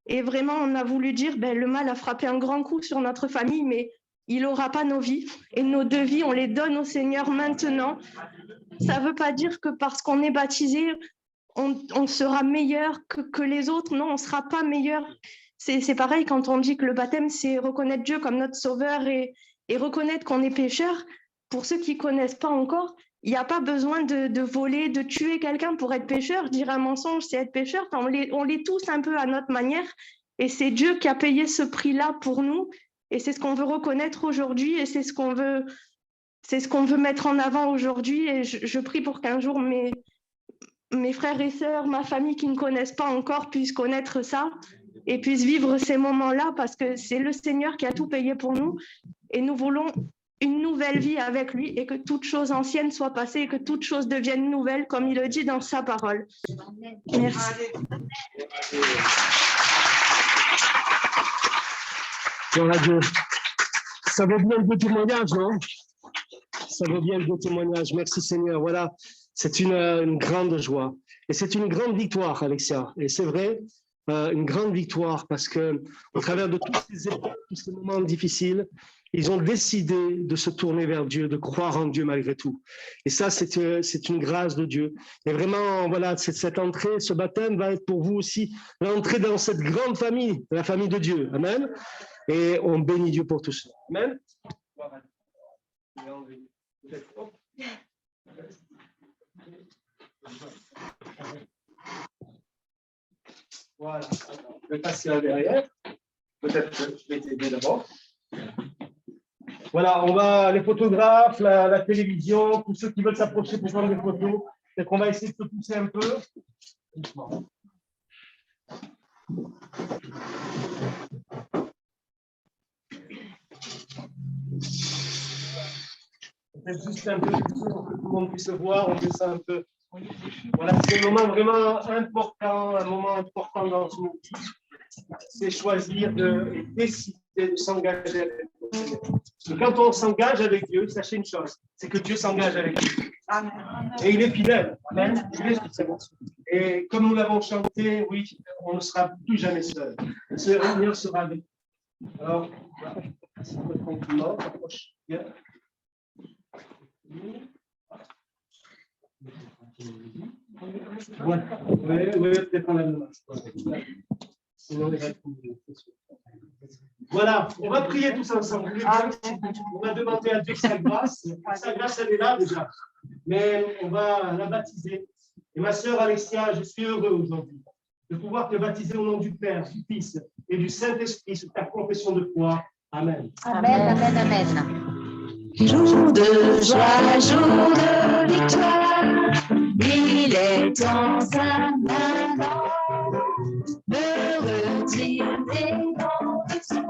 Et vraiment, on a voulu dire, le mal a frappé un grand coup sur notre famille, mais il n'aura pas nos vies. Et nos deux vies, on les donne au Seigneur maintenant. Ça ne veut pas dire que parce qu'on est baptisé, on sera meilleur que les autres. Non, on ne sera pas meilleur. C'est pareil quand on dit que le baptême, c'est reconnaître Dieu comme notre sauveur et reconnaître qu'on est pécheur. Pour ceux qui ne connaissent pas encore, il n'y a pas besoin de voler, de tuer quelqu'un pour être pécheur. Dire un mensonge, c'est être pécheur. Enfin, on l'est tous un peu à notre manière. Et c'est Dieu qui a payé ce prix-là pour nous. Et c'est ce qu'on veut reconnaître aujourd'hui. Et c'est ce qu'on veut mettre en avant aujourd'hui. Et je prie pour qu'un jour, mes frères et sœurs, ma famille qui ne connaissent pas encore puissent connaître ça et puissent vivre ces moments-là parce que c'est le Seigneur qui a tout payé pour nous. Et nous voulons une nouvelle vie avec lui et que toute chose ancienne soit passée et que toute chose devienne nouvelle comme il le dit dans sa parole. Merci. Gloire à Dieu. Ça vaut bien le témoignage, non? Ça vaut bien le témoignage. Merci Seigneur. Voilà, c'est une grande joie. Et c'est une grande victoire, Alexia. Et c'est vrai, une grande victoire parce qu'au travers de tous ces épreuves, tous ces moments difficiles, ils ont décidé de se tourner vers Dieu, de croire en Dieu malgré tout. Et ça, c'est une grâce de Dieu. Et vraiment, voilà, cette entrée, ce baptême va être pour vous aussi l'entrée dans cette grande famille, la famille de Dieu. Amen. Et on bénit Dieu pour tout ça. Amen. Voilà. Je vais passer là derrière. Peut-être que je vais t'aider d'abord. Voilà, on va, les photographes, la télévision, tous ceux qui veulent s'approcher pour prendre des photos. Donc, on va essayer de se pousser un peu. Doucement. Peut-être juste un peu pour que tout le monde puisse voir. On descend un peu Voilà, c'est un moment vraiment important, un moment important dans nos vies. C'est choisir et décider de s'engager avec Dieu. Et quand on s'engage avec Dieu, sachez une chose, c'est que Dieu s'engage avec nous. Et il est fidèle. Amen. Et comme nous l'avons chanté, oui, on ne sera plus jamais seul. Le Seigneur sera avec nous. Alors, voilà. C'est un peu tranquillement, approche bien. Ouais. Oui, peut-être on l'a demandé. Sinon, les règles. Voilà, on va prier tous ensemble. On va demander à Dieu sa grâce. Sa grâce, elle est là déjà. Mais on va la baptiser. Et ma sœur Alexia, je suis heureux aujourd'hui de pouvoir te baptiser au nom du Père, du Fils et du Saint-Esprit sur ta confession de foi. Amen. Amen, amen, amen. Jour de joie, jour de victoire, il est en sa main me retire des noms de son.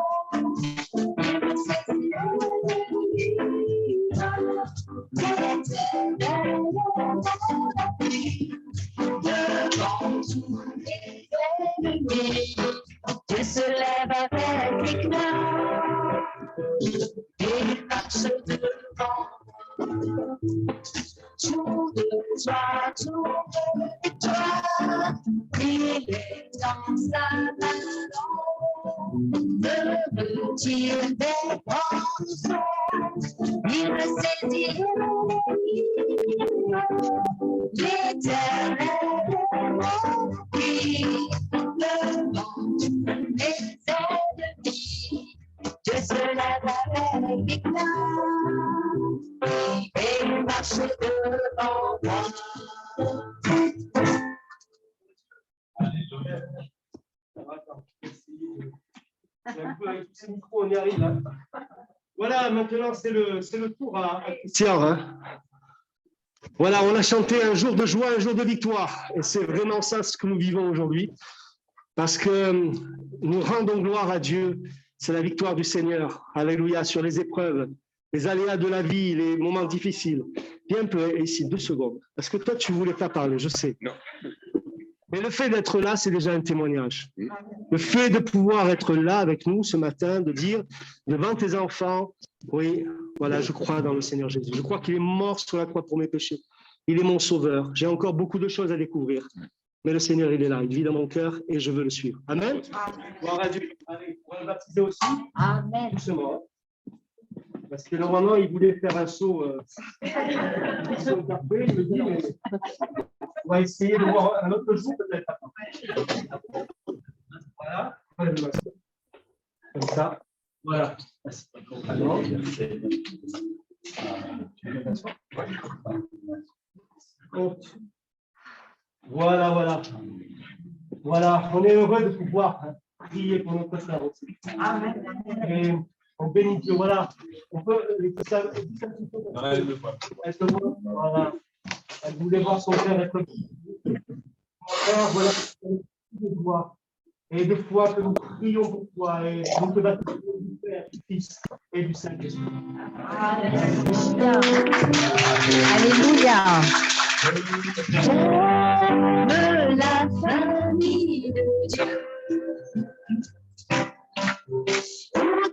Devant tous les ennemis, Dieu se lève avec éclat et marche devant. Jour de joie, jour de victoire, il est dans sa main, me retire des grands sons, il me saisit l'éternel est mon vie, devant tous les ennemis, Dieu se lève avec éclat et marche devant moi. Avec tous ces micros, on y arrive. Hein. Voilà, maintenant c'est le tour à Christian. Hein. Voilà, on a chanté un jour de joie, un jour de victoire. Et c'est vraiment ça ce que nous vivons aujourd'hui. Parce que nous rendons gloire à Dieu. C'est la victoire du Seigneur. Alléluia, sur les épreuves, les aléas de la vie, les moments difficiles. Viens un peu ici, 2 secondes. Parce que toi, tu ne voulais pas parler, je sais. Non. Mais le fait d'être là, c'est déjà un témoignage. Le fait de pouvoir être là avec nous ce matin, de dire devant tes enfants, oui, voilà, je crois dans le Seigneur Jésus. Je crois qu'il est mort sur la croix pour mes péchés. Il est mon sauveur. J'ai encore beaucoup de choses à découvrir. Mais le Seigneur, il est là. Il vit dans mon cœur et je veux le suivre. Amen. Gloire à Dieu. Allez, on va le baptiser aussi. Amen. Doucement. Parce que normalement, il voulait faire un saut. Après, il me dit, mais on va essayer de voir un autre jour peut-être. Voilà. Comme ça. Voilà. Alors, voilà, voilà. Voilà, on est heureux de pouvoir prier pour notre sœur aussi. Amen. Et on bénit Dieu. Voilà. On peut. Voilà. Elle voulait voir son père être. Frère, voilà. De joie et de foi que nous prions pour toi et nous te baptisons du Père, du Fils et du Saint-Esprit. Alléluia. J'aime la famille de Dieu. Où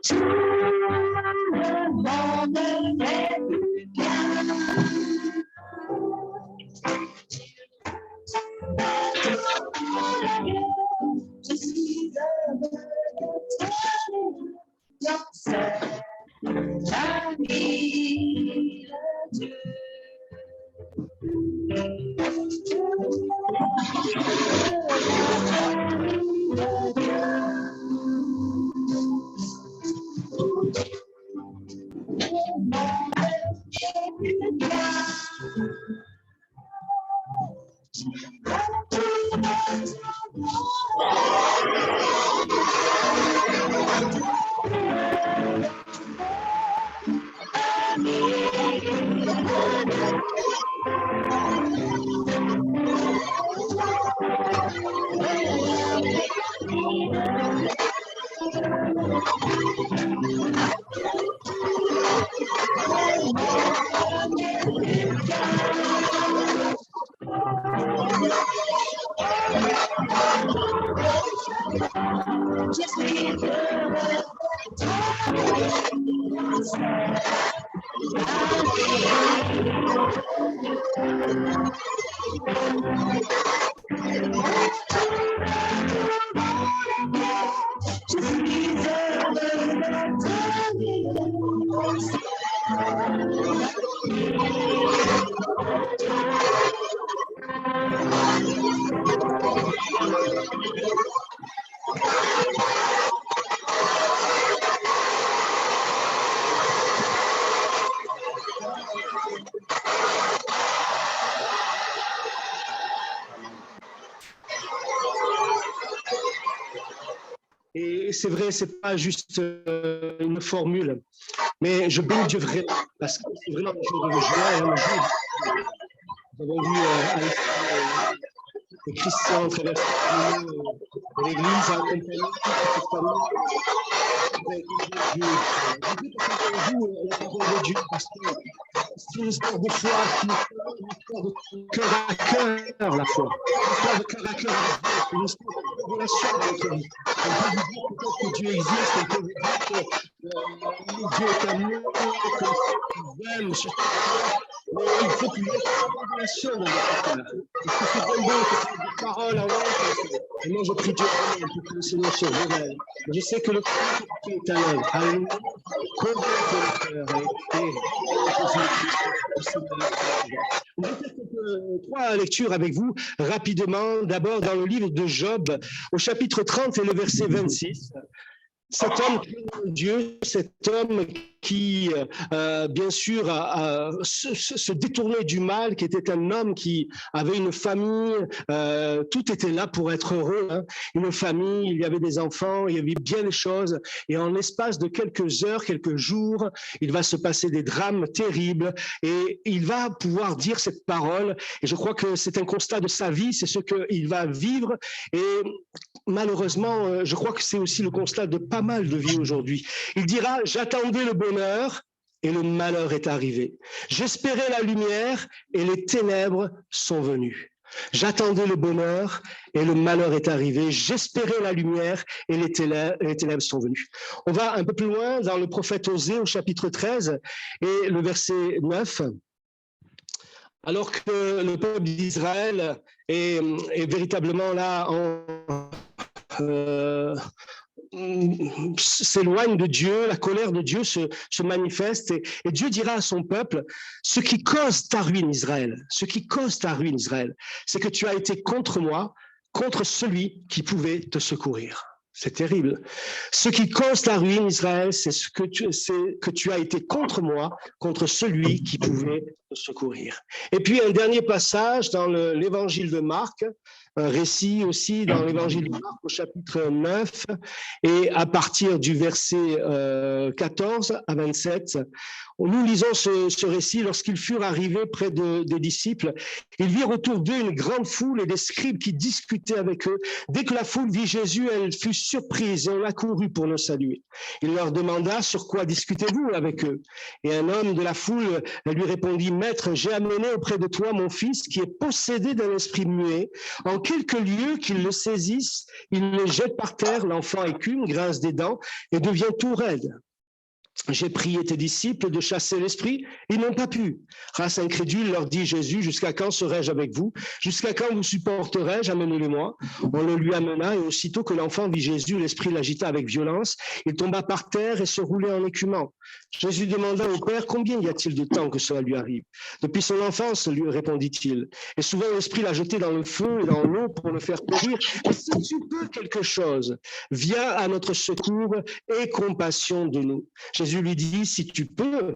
tout le monde est bien. Je suis dans cette famille de Dieu. Et c'est vrai, c'est pas juste une formule, mais je bénis Dieu vraiment, parce que c'est vraiment un jour de joie et un jour. Nous avons vu les Christians traverser l'église, accompagner cette famille. La parole de Dieu, parce que c'est une histoire de foi, une histoire de cœur à cœur, la foi. Une histoire de cœur à cœur, une histoire de relation avec notre vie. On peut vous dire peut-être que Dieu existe, on peut vous dire que Dieu est amour, que Dieu aime, mais il faut qu'il y ait une relation dans notre cœur. Il faut que c'est bon, que des paroles en l'autre. Et moi, je prie Dieu pour que le Seigneur se révèle. Je sais que le Christ est à l'œuvre. Alléluia. Convaincre le cœur Je vais faire trois lectures avec vous rapidement. D'abord, dans le livre de Job, au chapitre 30 et le verset 26. Cet homme Dieu, cet homme qui, bien sûr, se détournait du mal, qui était un homme qui avait une famille, tout était là pour être heureux. Hein. Une famille, il y avait des enfants, il y avait bien les choses. Et en l'espace de quelques heures, quelques jours, il va se passer des drames terribles et il va pouvoir dire cette parole. Et je crois que c'est un constat de sa vie, c'est ce qu'il va vivre. Et malheureusement, je crois que c'est aussi le constat de pas mal de vies aujourd'hui. Il dira « J'attendais le bonheur et le malheur est arrivé. J'espérais la lumière et les ténèbres sont venues. J'attendais le bonheur et le malheur est arrivé. J'espérais la lumière et les ténèbres sont venues. » On va un peu plus loin dans le prophète Osée au chapitre 13 et le verset 9. Alors que le peuple d'Israël est véritablement là s'éloigne de Dieu, la colère de Dieu se manifeste et Dieu dira à son peuple, ce qui cause ta ruine Israël, c'est que tu as été contre moi, contre celui qui pouvait te secourir. C'est terrible. Ce qui cause ta ruine, Israël, c'est que tu as été contre moi, contre celui qui pouvait te secourir. Et puis un dernier passage dans l'évangile de Marc, un récit aussi dans l'évangile de Marc au chapitre 9 et à partir du verset 14 à 27. Nous lisons ce récit. Lorsqu'ils furent arrivés près des disciples, ils virent autour d'eux une grande foule et des scribes qui discutaient avec eux. Dès que la foule vit Jésus, elle fut surprise et on accourut pour le saluer. Il leur demanda, sur quoi discutez-vous avec eux? Et un homme de la foule lui répondit, Maître, j'ai amené auprès de toi mon fils qui est possédé d'un esprit muet. En quelques lieux qu'il le saisisse, il le jette par terre, l'enfant écume, grince des dents et devient tout raide. J'ai prié tes disciples de chasser l'esprit, ils n'ont pas pu. Race incrédule, leur dit Jésus, jusqu'à quand serai-je avec vous? Jusqu'à quand vous supporterai-je? Amenez-le-moi. On le lui amena et aussitôt que l'enfant vit Jésus, l'esprit l'agita avec violence. Il tomba par terre et se roulait en écumant. Jésus demanda au Père, combien y a-t-il de temps que cela lui arrive? Depuis son enfance, lui répondit-il. Et souvent l'esprit l'a jeté dans le feu et dans l'eau pour le faire périr. Et si tu peux quelque chose, viens à notre secours et compassion de nous. Jésus lui dit, si tu peux,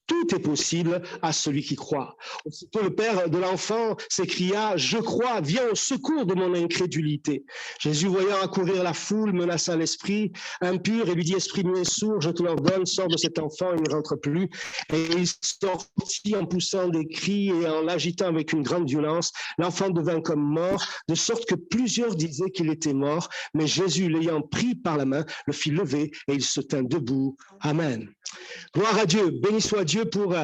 tout est possible à celui qui croit. Aussitôt le père de l'enfant s'écria, je crois, viens au secours de mon incrédulité. Jésus, voyant accourir la foule, menaça l'esprit impur et lui dit, esprit muet sourd, je te l'ordonne, sors de cet enfant, il ne rentre plus. Et il sortit en poussant des cris et en l'agitant avec une grande violence. L'enfant devint comme mort, de sorte que plusieurs disaient qu'il était mort. Mais Jésus, l'ayant pris par la main, le fit lever et il se tint debout. Amen. Gloire à Dieu, béni soit Dieu pour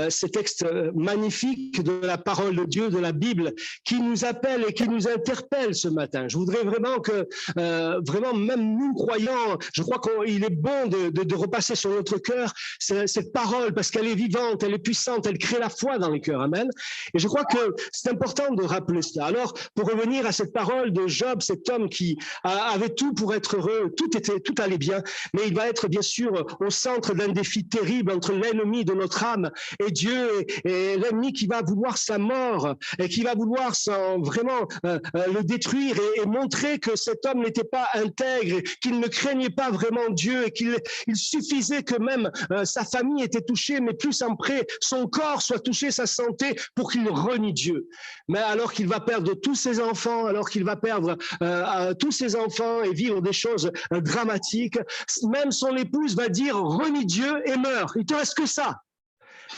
ces textes magnifiques de la parole de Dieu, de la Bible, qui nous appelle et qui nous interpelle ce matin. Je voudrais vraiment que, vraiment, même nous croyants, je crois qu'il est bon de repasser sur notre cœur cette parole, parce qu'elle est vivante, elle est puissante, elle crée la foi dans les cœurs. Amen. Et je crois que c'est important de rappeler cela. Alors, pour revenir à cette parole de Job, cet homme qui avait tout pour être heureux, tout allait bien, mais il va être bien sûr au centre d'un défi terrible entre l'ennemi de notre âme et Dieu, et l'ennemi qui va vouloir sa mort et qui va vouloir vraiment le détruire et montrer que cet homme n'était pas intègre, qu'il ne craignait pas vraiment Dieu et qu'il suffisait que même sa famille était touchée, mais plus après son corps soit touché, sa santé, pour qu'il renie Dieu. Mais alors qu'il va perdre tous ses enfants, alors qu'il va perdre tous ses enfants et vivre des choses dramatiques, même son épouse va dire renie Dieu et meurt. Il te reste que ça.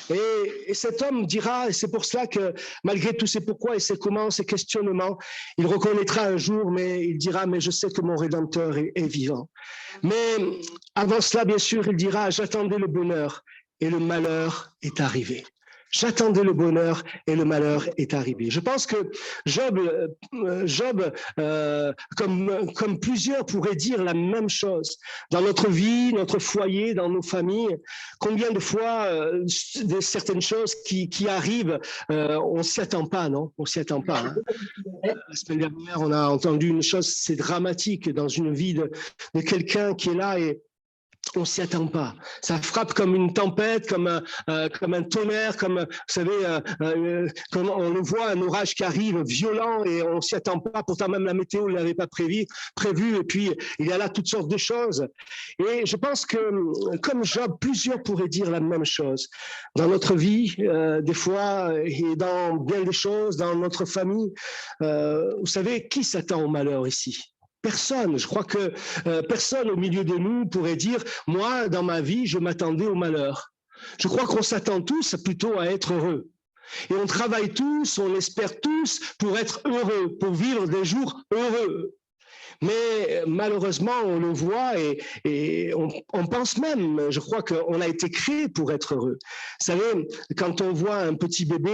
Et cet homme dira, et c'est pour cela que malgré tous ces pourquoi et ces comment, ces questionnements, il reconnaîtra un jour, mais il dira, mais je sais que mon Rédempteur est vivant. Mais avant cela, bien sûr, il dira, j'attendais le bonheur et le malheur est arrivé. J'attendais le bonheur et le malheur est arrivé. Je pense que Job, comme plusieurs pourraient dire la même chose. Dans notre vie, notre foyer, dans nos familles, combien de fois certaines choses qui arrivent, on ne s'y attend pas, non? On ne s'y attend pas. Hein. La semaine dernière, on a entendu une chose, c'est dramatique dans une vie de quelqu'un qui est là et on s'y attend pas. Ça frappe comme une tempête, comme un tonnerre, comme, vous savez, comme on le voit, un orage qui arrive violent et on s'y attend pas. Pourtant, même la météo ne l'avait pas prévu. Et puis, il y a là toutes sortes de choses. Et je pense que, comme Job, plusieurs pourraient dire la même chose. Dans notre vie, des fois, et dans bien des choses, dans notre famille, vous savez, qui s'attend au malheur ici? Personne. Je crois que personne au milieu de nous pourrait dire « Moi, dans ma vie, je m'attendais au malheur ». Je crois qu'on s'attend tous plutôt à être heureux. Et on travaille tous, on espère tous pour être heureux, pour vivre des jours heureux. Mais malheureusement, on le voit et on pense même, je crois qu'on a été créé pour être heureux. Vous savez, quand on voit un petit bébé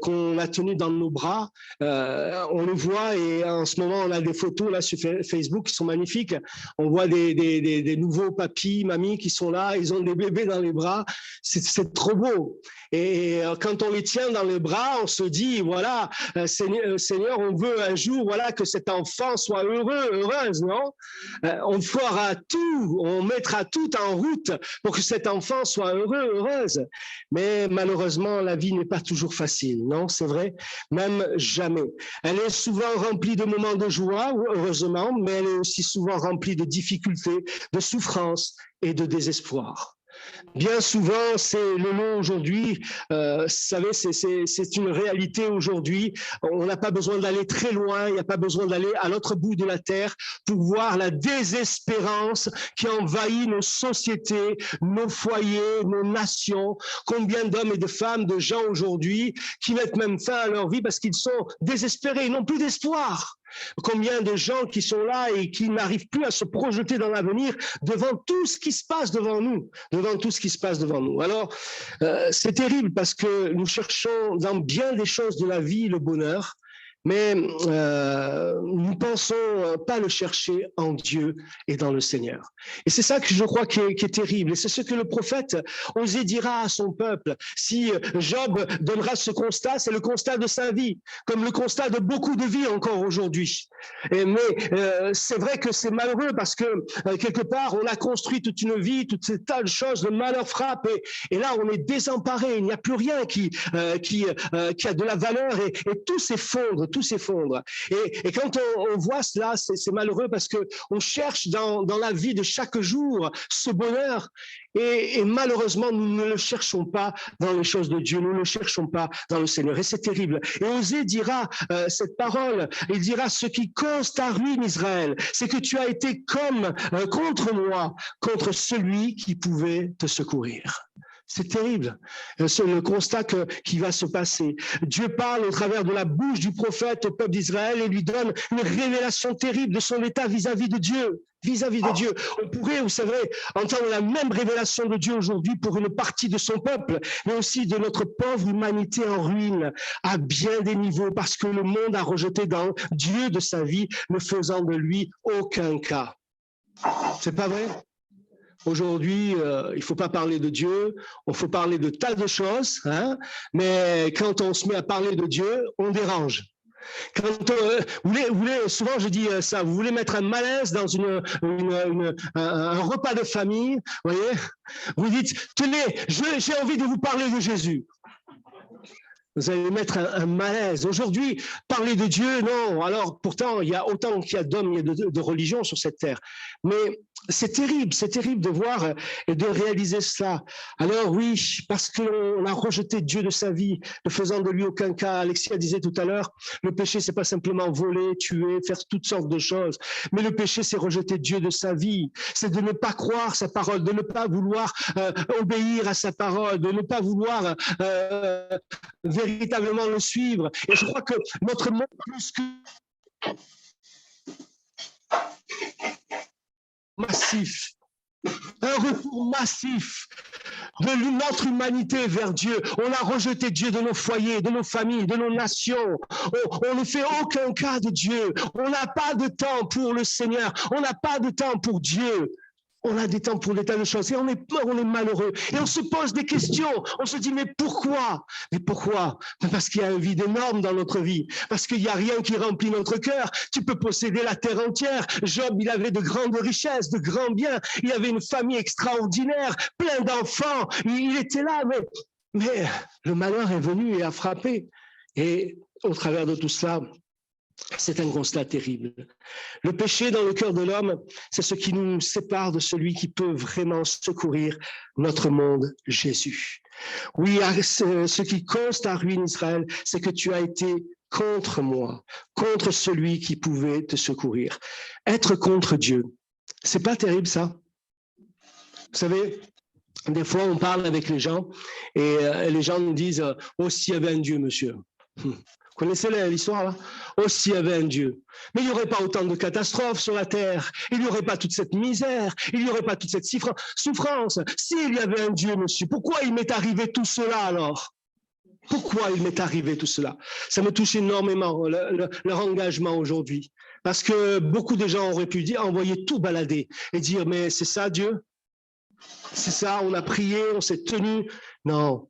qu'on a tenu dans nos bras, on le voit et en ce moment, on a des photos là sur Facebook qui sont magnifiques. On voit des nouveaux papis, mamies qui sont là, ils ont des bébés dans les bras. C'est trop beau. Et quand on les tient dans les bras, on se dit, voilà, Seigneur, on veut un jour, voilà, que cet enfant soit heureuse, non? On fera tout, on mettra tout en route pour que cet enfant soit heureuse. Mais malheureusement, la vie n'est pas toujours facile, non? C'est vrai? Même jamais. Elle est souvent remplie de moments de joie, heureusement, mais elle est aussi souvent remplie de difficultés, de souffrances et de désespoir. Bien souvent, c'est le lot aujourd'hui, vous savez, c'est une réalité aujourd'hui. On n'a pas besoin d'aller très loin, il n'y a pas besoin d'aller à l'autre bout de la terre pour voir la désespérance qui envahit nos sociétés, nos foyers, nos nations. Combien d'hommes et de femmes, de gens aujourd'hui qui mettent même fin à leur vie parce qu'ils sont désespérés, ils n'ont plus d'espoir. Combien de gens qui sont là et qui n'arrivent plus à se projeter dans l'avenir devant tout ce qui se passe devant nous, Alors, c'est terrible parce que nous cherchons dans bien des choses de la vie le bonheur, mais nous pensons pas le chercher en Dieu et dans le Seigneur. Et c'est ça que je crois qui est terrible. Et c'est ce que le prophète Osée dira à son peuple. Si Job donnera ce constat, c'est le constat de sa vie, comme le constat de beaucoup de vies encore aujourd'hui. Mais c'est vrai que c'est malheureux parce que quelque part, on a construit toute une vie, toutes ces tas de choses, le malheur frappe et là, on est désemparé. Il n'y a plus rien qui a de la valeur et tout s'effondre. Et quand on voit cela, c'est malheureux parce qu'on cherche dans la vie de chaque jour ce bonheur et malheureusement, nous ne le cherchons pas dans les choses de Dieu, nous ne le cherchons pas dans le Seigneur. Et c'est terrible. Et Osée dira cette parole, il dira « Ce qui cause ta ruine, Israël, c'est que tu as été comme contre moi, contre celui qui pouvait te secourir. » C'est terrible, c'est le constat qui va se passer. Dieu parle au travers de la bouche du prophète au peuple d'Israël et lui donne une révélation terrible de son état vis-à-vis de Dieu. vis-à-vis de Dieu. On pourrait, vous savez, entendre la même révélation de Dieu aujourd'hui pour une partie de son peuple, mais aussi de notre pauvre humanité en ruine à bien des niveaux, parce que le monde a rejeté dans Dieu de sa vie, ne faisant de lui aucun cas. C'est pas vrai? Aujourd'hui, il ne faut pas parler de Dieu, il faut parler de tas de choses, hein, mais quand on se met à parler de Dieu, on dérange. Quand vous voulez, souvent je dis ça, vous voulez mettre un malaise dans un repas de famille, vous voyez, vous dites, tenez, j'ai envie de vous parler de Jésus. Vous allez mettre un malaise. Aujourd'hui, parler de Dieu, non. Alors, pourtant, il y a autant qu'il y a d'hommes, il y a de religions sur cette terre. Mais c'est terrible de voir et de réaliser cela. Alors oui, parce qu'on a rejeté Dieu de sa vie, ne faisant de lui aucun cas. Alexia disait tout à l'heure, le péché, c'est pas simplement voler, tuer, faire toutes sortes de choses. Mais le péché, c'est rejeter Dieu de sa vie. C'est de ne pas croire sa parole, de ne pas vouloir obéir à sa parole, de ne pas vouloir véritablement le suivre. Et je crois que notre monde, plus que massif, un retour massif de notre humanité vers Dieu. On a rejeté Dieu de nos foyers, de nos familles, de nos nations. On ne fait aucun cas de Dieu. On n'a pas de temps pour le Seigneur. On n'a pas de temps pour Dieu. On a des temps pour des tas de choses et on est malheureux. Et on se pose des questions. On se dit, mais pourquoi? Mais pourquoi? Parce qu'il y a un vide énorme dans notre vie. Parce qu'il n'y a rien qui remplit notre cœur. Tu peux posséder la terre entière. Job, il avait de grandes richesses, de grands biens. Il avait une famille extraordinaire, plein d'enfants. Il était là, mais le malheur est venu et a frappé. Et au travers de tout cela, c'est un constat terrible. Le péché dans le cœur de l'homme, c'est ce qui nous sépare de celui qui peut vraiment secourir notre monde, Jésus. Oui, ce qui cause ta ruine, Israël, c'est que tu as été contre moi, contre celui qui pouvait te secourir. Être contre Dieu, c'est pas terrible ça? Vous savez, des fois on parle avec les gens et les gens nous disent « Oh, s'il y avait un Dieu, monsieur ». Vous connaissez l'histoire là? Oh, s'il y avait un Dieu. Mais il n'y aurait pas autant de catastrophes sur la terre. Il n'y aurait pas toute cette misère. Il n'y aurait pas toute cette souffrance. S'il y avait un Dieu, monsieur, pourquoi il m'est arrivé tout cela alors? Pourquoi il m'est arrivé tout cela? Ça me touche énormément, leur engagement aujourd'hui. Parce que beaucoup de gens auraient pu envoyer tout balader et dire, mais c'est ça Dieu? C'est ça, on a prié, on s'est tenu. Non.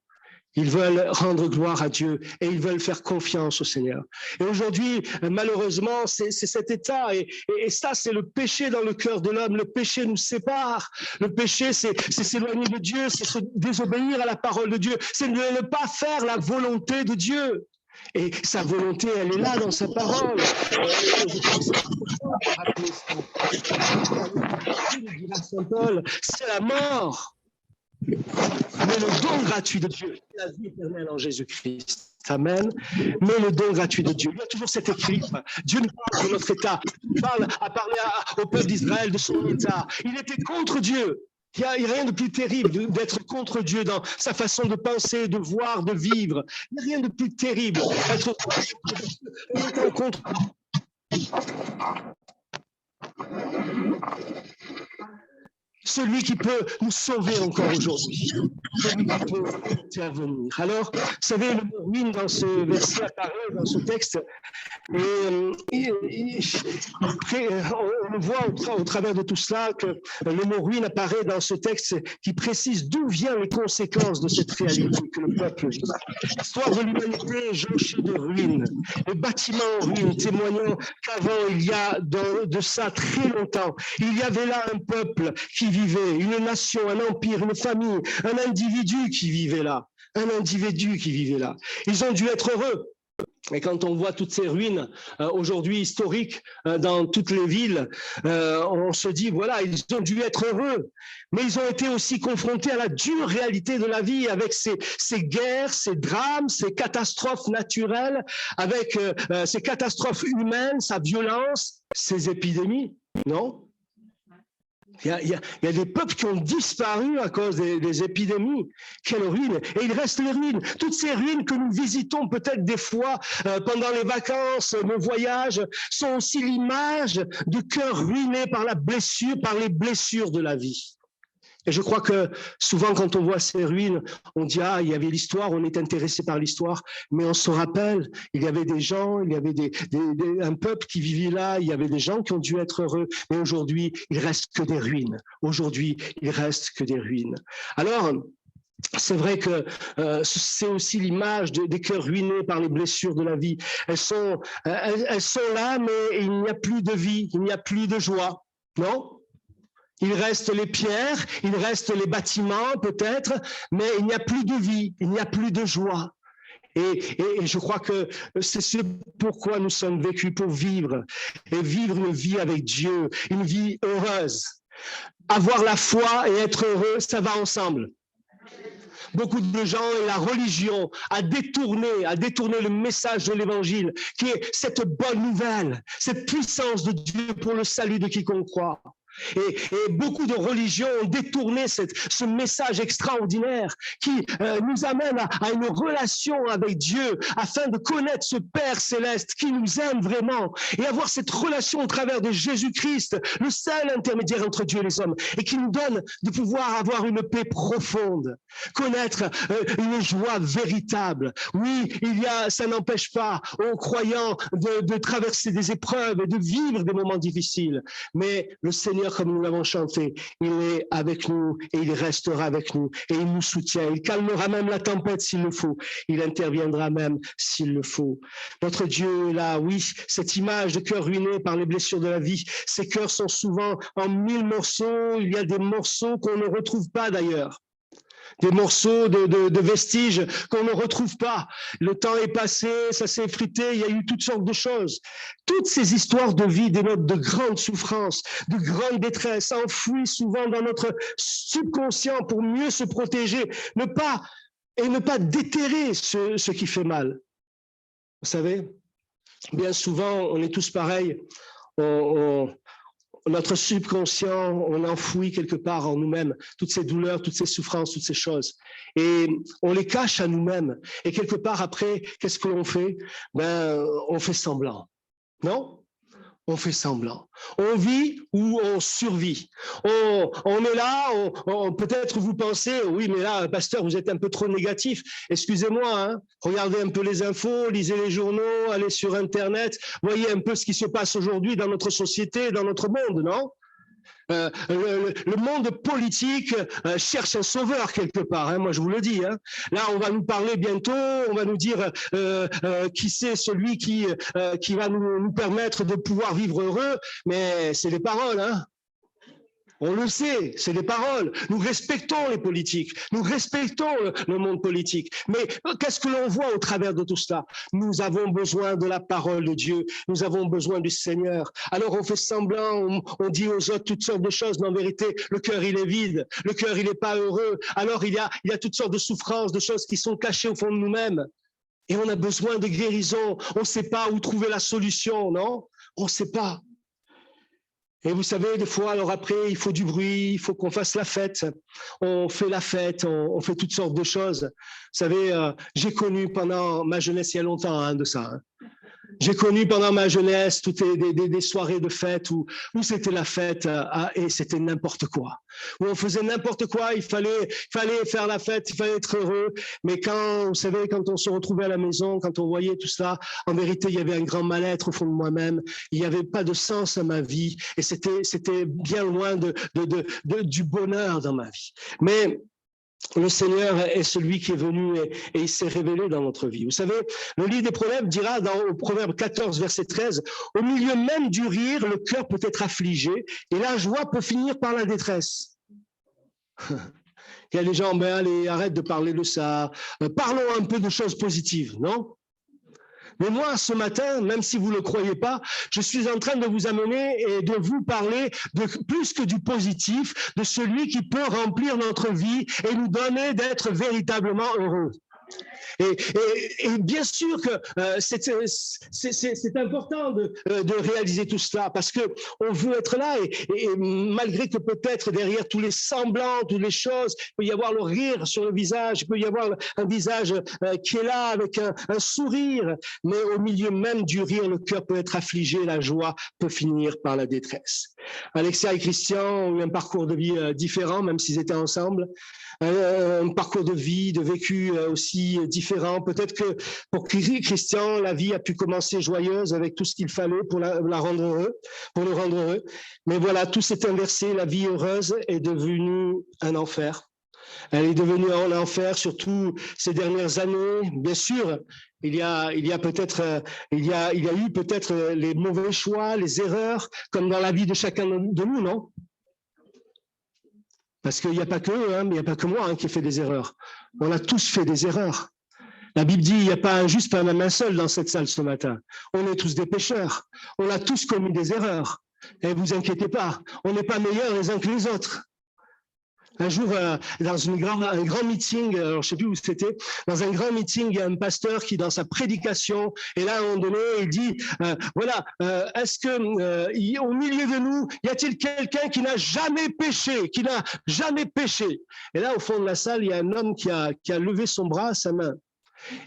Ils veulent rendre gloire à Dieu et ils veulent faire confiance au Seigneur. Et aujourd'hui, malheureusement, c'est cet état. Et ça, c'est le péché dans le cœur de l'homme. Le péché nous sépare. Le péché, c'est s'éloigner de Dieu, c'est se désobéir à la parole de Dieu. C'est ne pas faire la volonté de Dieu. Et sa volonté, elle est là dans sa parole. Saint Paul, c'est la mort. Mais le don gratuit de Dieu, la vie éternelle en Jésus-Christ. Amen. Mais le don gratuit de Dieu. Il y a toujours cet équilibre. Dieu nous parle de notre état. Il a parlé au peuple d'Israël de son état. Il était contre Dieu. Il n'y a rien de plus terrible d'être contre Dieu dans sa façon de penser, de voir, de vivre. Il n'y a rien de plus terrible d'être contre celui qui peut nous sauver encore aujourd'hui, celui qui peut intervenir. Alors, vous savez, le mot ruine dans ce verset apparaît, dans ce texte, et on voit au travers de tout cela que le mot ruine apparaît dans ce texte qui précise d'où viennent les conséquences de cette réalité que le peuple vit. L'histoire de l'humanité est jonchée de ruines, les bâtiments en ruine, témoignant qu'avant, il y a de ça très longtemps, il y avait là un peuple qui vivait, une nation, un empire, une famille, un individu qui vivait là. Un individu qui vivait là. Ils ont dû être heureux. Et quand on voit toutes ces ruines aujourd'hui historiques dans toutes les villes, on se dit, voilà, ils ont dû être heureux. Mais ils ont été aussi confrontés à la dure réalité de la vie avec ces guerres, ces drames, ces catastrophes naturelles, avec ces catastrophes humaines, sa violence, ces épidémies, non? Il y a des peuples qui ont disparu à cause des épidémies. Quelle ruine! Et il reste les ruines. Toutes ces ruines que nous visitons peut-être des fois pendant les vacances, nos voyages, sont aussi l'image de cœurs ruinés par les blessures de la vie. Et je crois que souvent, quand on voit ces ruines, on dit « Ah, il y avait l'histoire, on est intéressé par l'histoire », mais on se rappelle, il y avait des gens, il y avait un peuple qui vivait là, il y avait des gens qui ont dû être heureux, mais aujourd'hui, il reste que des ruines. Aujourd'hui, il reste que des ruines. Alors, c'est vrai que c'est aussi l'image des cœurs ruinés par les blessures de la vie. Elles sont là, mais il n'y a plus de vie, il n'y a plus de joie, non ? Il reste les pierres, il reste les bâtiments peut-être, mais il n'y a plus de vie, il n'y a plus de joie. Et je crois que c'est ce pourquoi nous sommes vécus, pour vivre, et vivre une vie avec Dieu, une vie heureuse. Avoir la foi et être heureux, ça va ensemble. Beaucoup de gens et la religion a détourné le message de l'évangile, qui est cette bonne nouvelle, cette puissance de Dieu pour le salut de quiconque croit. Et beaucoup de religions ont détourné ce message extraordinaire qui nous amène à une relation avec Dieu afin de connaître ce Père céleste qui nous aime vraiment et avoir cette relation au travers de Jésus-Christ, le seul intermédiaire entre Dieu et les hommes, et qui nous donne de pouvoir avoir une paix profonde, connaître une joie véritable. Oui, ça n'empêche pas aux croyants de traverser des épreuves et de vivre des moments difficiles, mais le Seigneur, comme nous l'avons chanté, il est avec nous et il restera avec nous et il nous soutient. Il calmera même la tempête s'il le faut. Il interviendra même s'il le faut. Notre Dieu est là, oui, cette image de cœur ruiné par les blessures de la vie. Ces cœurs sont souvent en 1000 morceaux. Il y a des morceaux qu'on ne retrouve pas d'ailleurs. Des morceaux de vestiges qu'on ne retrouve pas. Le temps est passé, ça s'est effrité, il y a eu toutes sortes de choses. Toutes ces histoires de vie dénotent de grandes souffrances, de grandes détresses, enfouies souvent dans notre subconscient pour mieux se protéger, ne pas déterrer ce qui fait mal. Vous savez, bien souvent, on est tous pareils. Notre subconscient, on enfouit quelque part en nous-mêmes toutes ces douleurs, toutes ces souffrances, toutes ces choses. Et on les cache à nous-mêmes. Et quelque part après, qu'est-ce que l'on fait? On fait semblant. Non? On fait semblant. On vit ou on survit. On est là, peut-être vous pensez, oui, mais là, pasteur, vous êtes un peu trop négatif. Excusez-moi, hein, regardez un peu les infos, lisez les journaux, allez sur Internet, voyez un peu ce qui se passe aujourd'hui dans notre société, dans notre monde, non? Le monde politique cherche un sauveur quelque part, hein, moi je vous le dis. Hein. Là, on va nous parler bientôt, on va nous dire qui c'est celui qui va nous permettre de pouvoir vivre heureux, mais c'est les paroles, hein. On le sait, c'est des paroles. Nous respectons les politiques, nous respectons le monde politique. Mais qu'est-ce que l'on voit au travers de tout cela? Nous avons besoin de la parole de Dieu, nous avons besoin du Seigneur. Alors on fait semblant, on dit aux autres toutes sortes de choses, mais en vérité, le cœur il est vide, le cœur il n'est pas heureux. Alors il y a toutes sortes de souffrances, de choses qui sont cachées au fond de nous-mêmes. Et on a besoin de guérison. On ne sait pas où trouver la solution, non? On ne sait pas. Et vous savez, des fois, alors après, il faut du bruit, il faut qu'on fasse la fête. On fait la fête, on fait toutes sortes de choses. Vous savez, j'ai connu pendant ma jeunesse, il y a longtemps hein, de ça. Hein. J'ai connu pendant ma jeunesse toutes des soirées de fête où c'était la fête et c'était n'importe quoi. Où on faisait n'importe quoi, il fallait faire la fête, il fallait être heureux. Mais vous savez, quand on se retrouvait à la maison, quand on voyait tout ça, en vérité, il y avait un grand mal-être au fond de moi-même. Il n'y avait pas de sens à ma vie et c'était bien loin du bonheur dans ma vie. Mais le Seigneur est celui qui est venu et il s'est révélé dans notre vie. Vous savez, le livre des Proverbes dira au Proverbe 14, verset 13, « Au milieu même du rire, le cœur peut être affligé et la joie peut finir par la détresse. » Il y a des gens, allez, arrête de parler de ça. Parlons un peu de choses positives, non? Mais moi, ce matin, même si vous ne le croyez pas, je suis en train de vous amener et de vous parler de plus que du positif, de celui qui peut remplir notre vie et nous donner d'être véritablement heureux. Et bien sûr que c'est important de réaliser tout cela parce qu'on veut être là et malgré que peut-être derrière tous les semblants, toutes les choses, il peut y avoir le rire sur le visage, il peut y avoir un visage qui est là avec un sourire, mais au milieu même du rire, le cœur peut être affligé, la joie peut finir par la détresse. Alexia et Christian ont eu un parcours de vie différent, même s'ils étaient ensemble. Un parcours de vie, de vécu aussi différent. Peut-être que pour Christian, la vie a pu commencer joyeuse avec tout ce qu'il fallait pour le rendre heureux. Mais voilà, tout s'est inversé. La vie heureuse est devenue un enfer. Elle est devenue un enfer, surtout ces dernières années. Bien sûr, il y a eu peut-être les mauvais choix, les erreurs, comme dans la vie de chacun de nous, non? Parce qu'il n'y a pas que eux, mais il n'y a pas que moi qui ai fait des erreurs. On a tous fait des erreurs. La Bible dit, il n'y a pas un juste, pas même un seul dans cette salle ce matin. On est tous des pécheurs. On a tous commis des erreurs. Et vous inquiétez pas, on n'est pas meilleurs les uns que les autres. Un jour, dans un grand meeting, alors je ne sais plus où c'était, dans un grand meeting, il y a un pasteur qui, dans sa prédication, et là, à un moment donné, il dit, est-ce que au milieu de nous, y a-t-il quelqu'un qui n'a jamais péché, Et là, au fond de la salle, il y a un homme qui a levé son bras, sa main.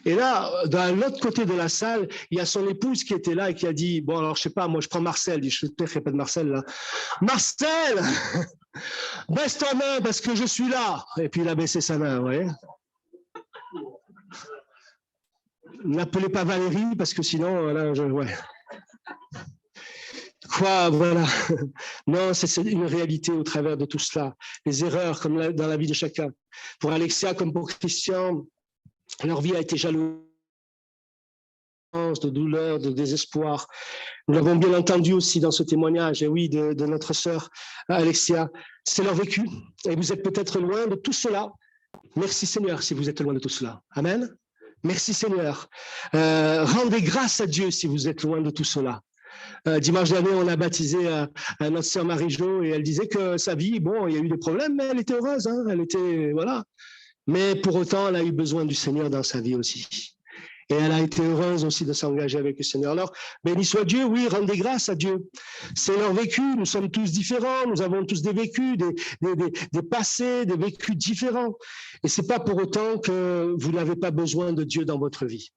Et là, dans l'autre côté de la salle, il y a son épouse qui était là et qui a dit, bon, alors, je sais pas, moi, je prends Marcel. Je sais qu'il n'y a pas de Marcel, là. Marcel! Baisse ta main parce que je suis là. Et puis il a baissé sa main, vous voyez. N'appelez pas Valérie parce que sinon, là, Quoi, voilà. Non, c'est une réalité au travers de tout cela. Les erreurs, comme dans la vie de chacun. Pour Alexia comme pour Christian, leur vie a été jalouse, de douleur, de désespoir. Nous l'avons bien entendu aussi dans ce témoignage, et oui, de notre sœur Alexia. C'est leur vécu, et vous êtes peut-être loin de tout cela. Merci Seigneur si vous êtes loin de tout cela. Amen. Merci Seigneur. Rendez grâce à Dieu si vous êtes loin de tout cela. Dimanche dernier, on a baptisé notre sœur Marie-Jo, et elle disait que sa vie, bon, il y a eu des problèmes, mais elle était heureuse, elle était, voilà. Mais pour autant, elle a eu besoin du Seigneur dans sa vie aussi. Et elle a été heureuse aussi de s'engager avec le Seigneur. Alors, béni soit Dieu, oui, rendez grâce à Dieu. C'est leur vécu, nous sommes tous différents, nous avons tous des vécus, des passés, des vécus différents. Et c'est pas pour autant que vous n'avez pas besoin de Dieu dans votre vie.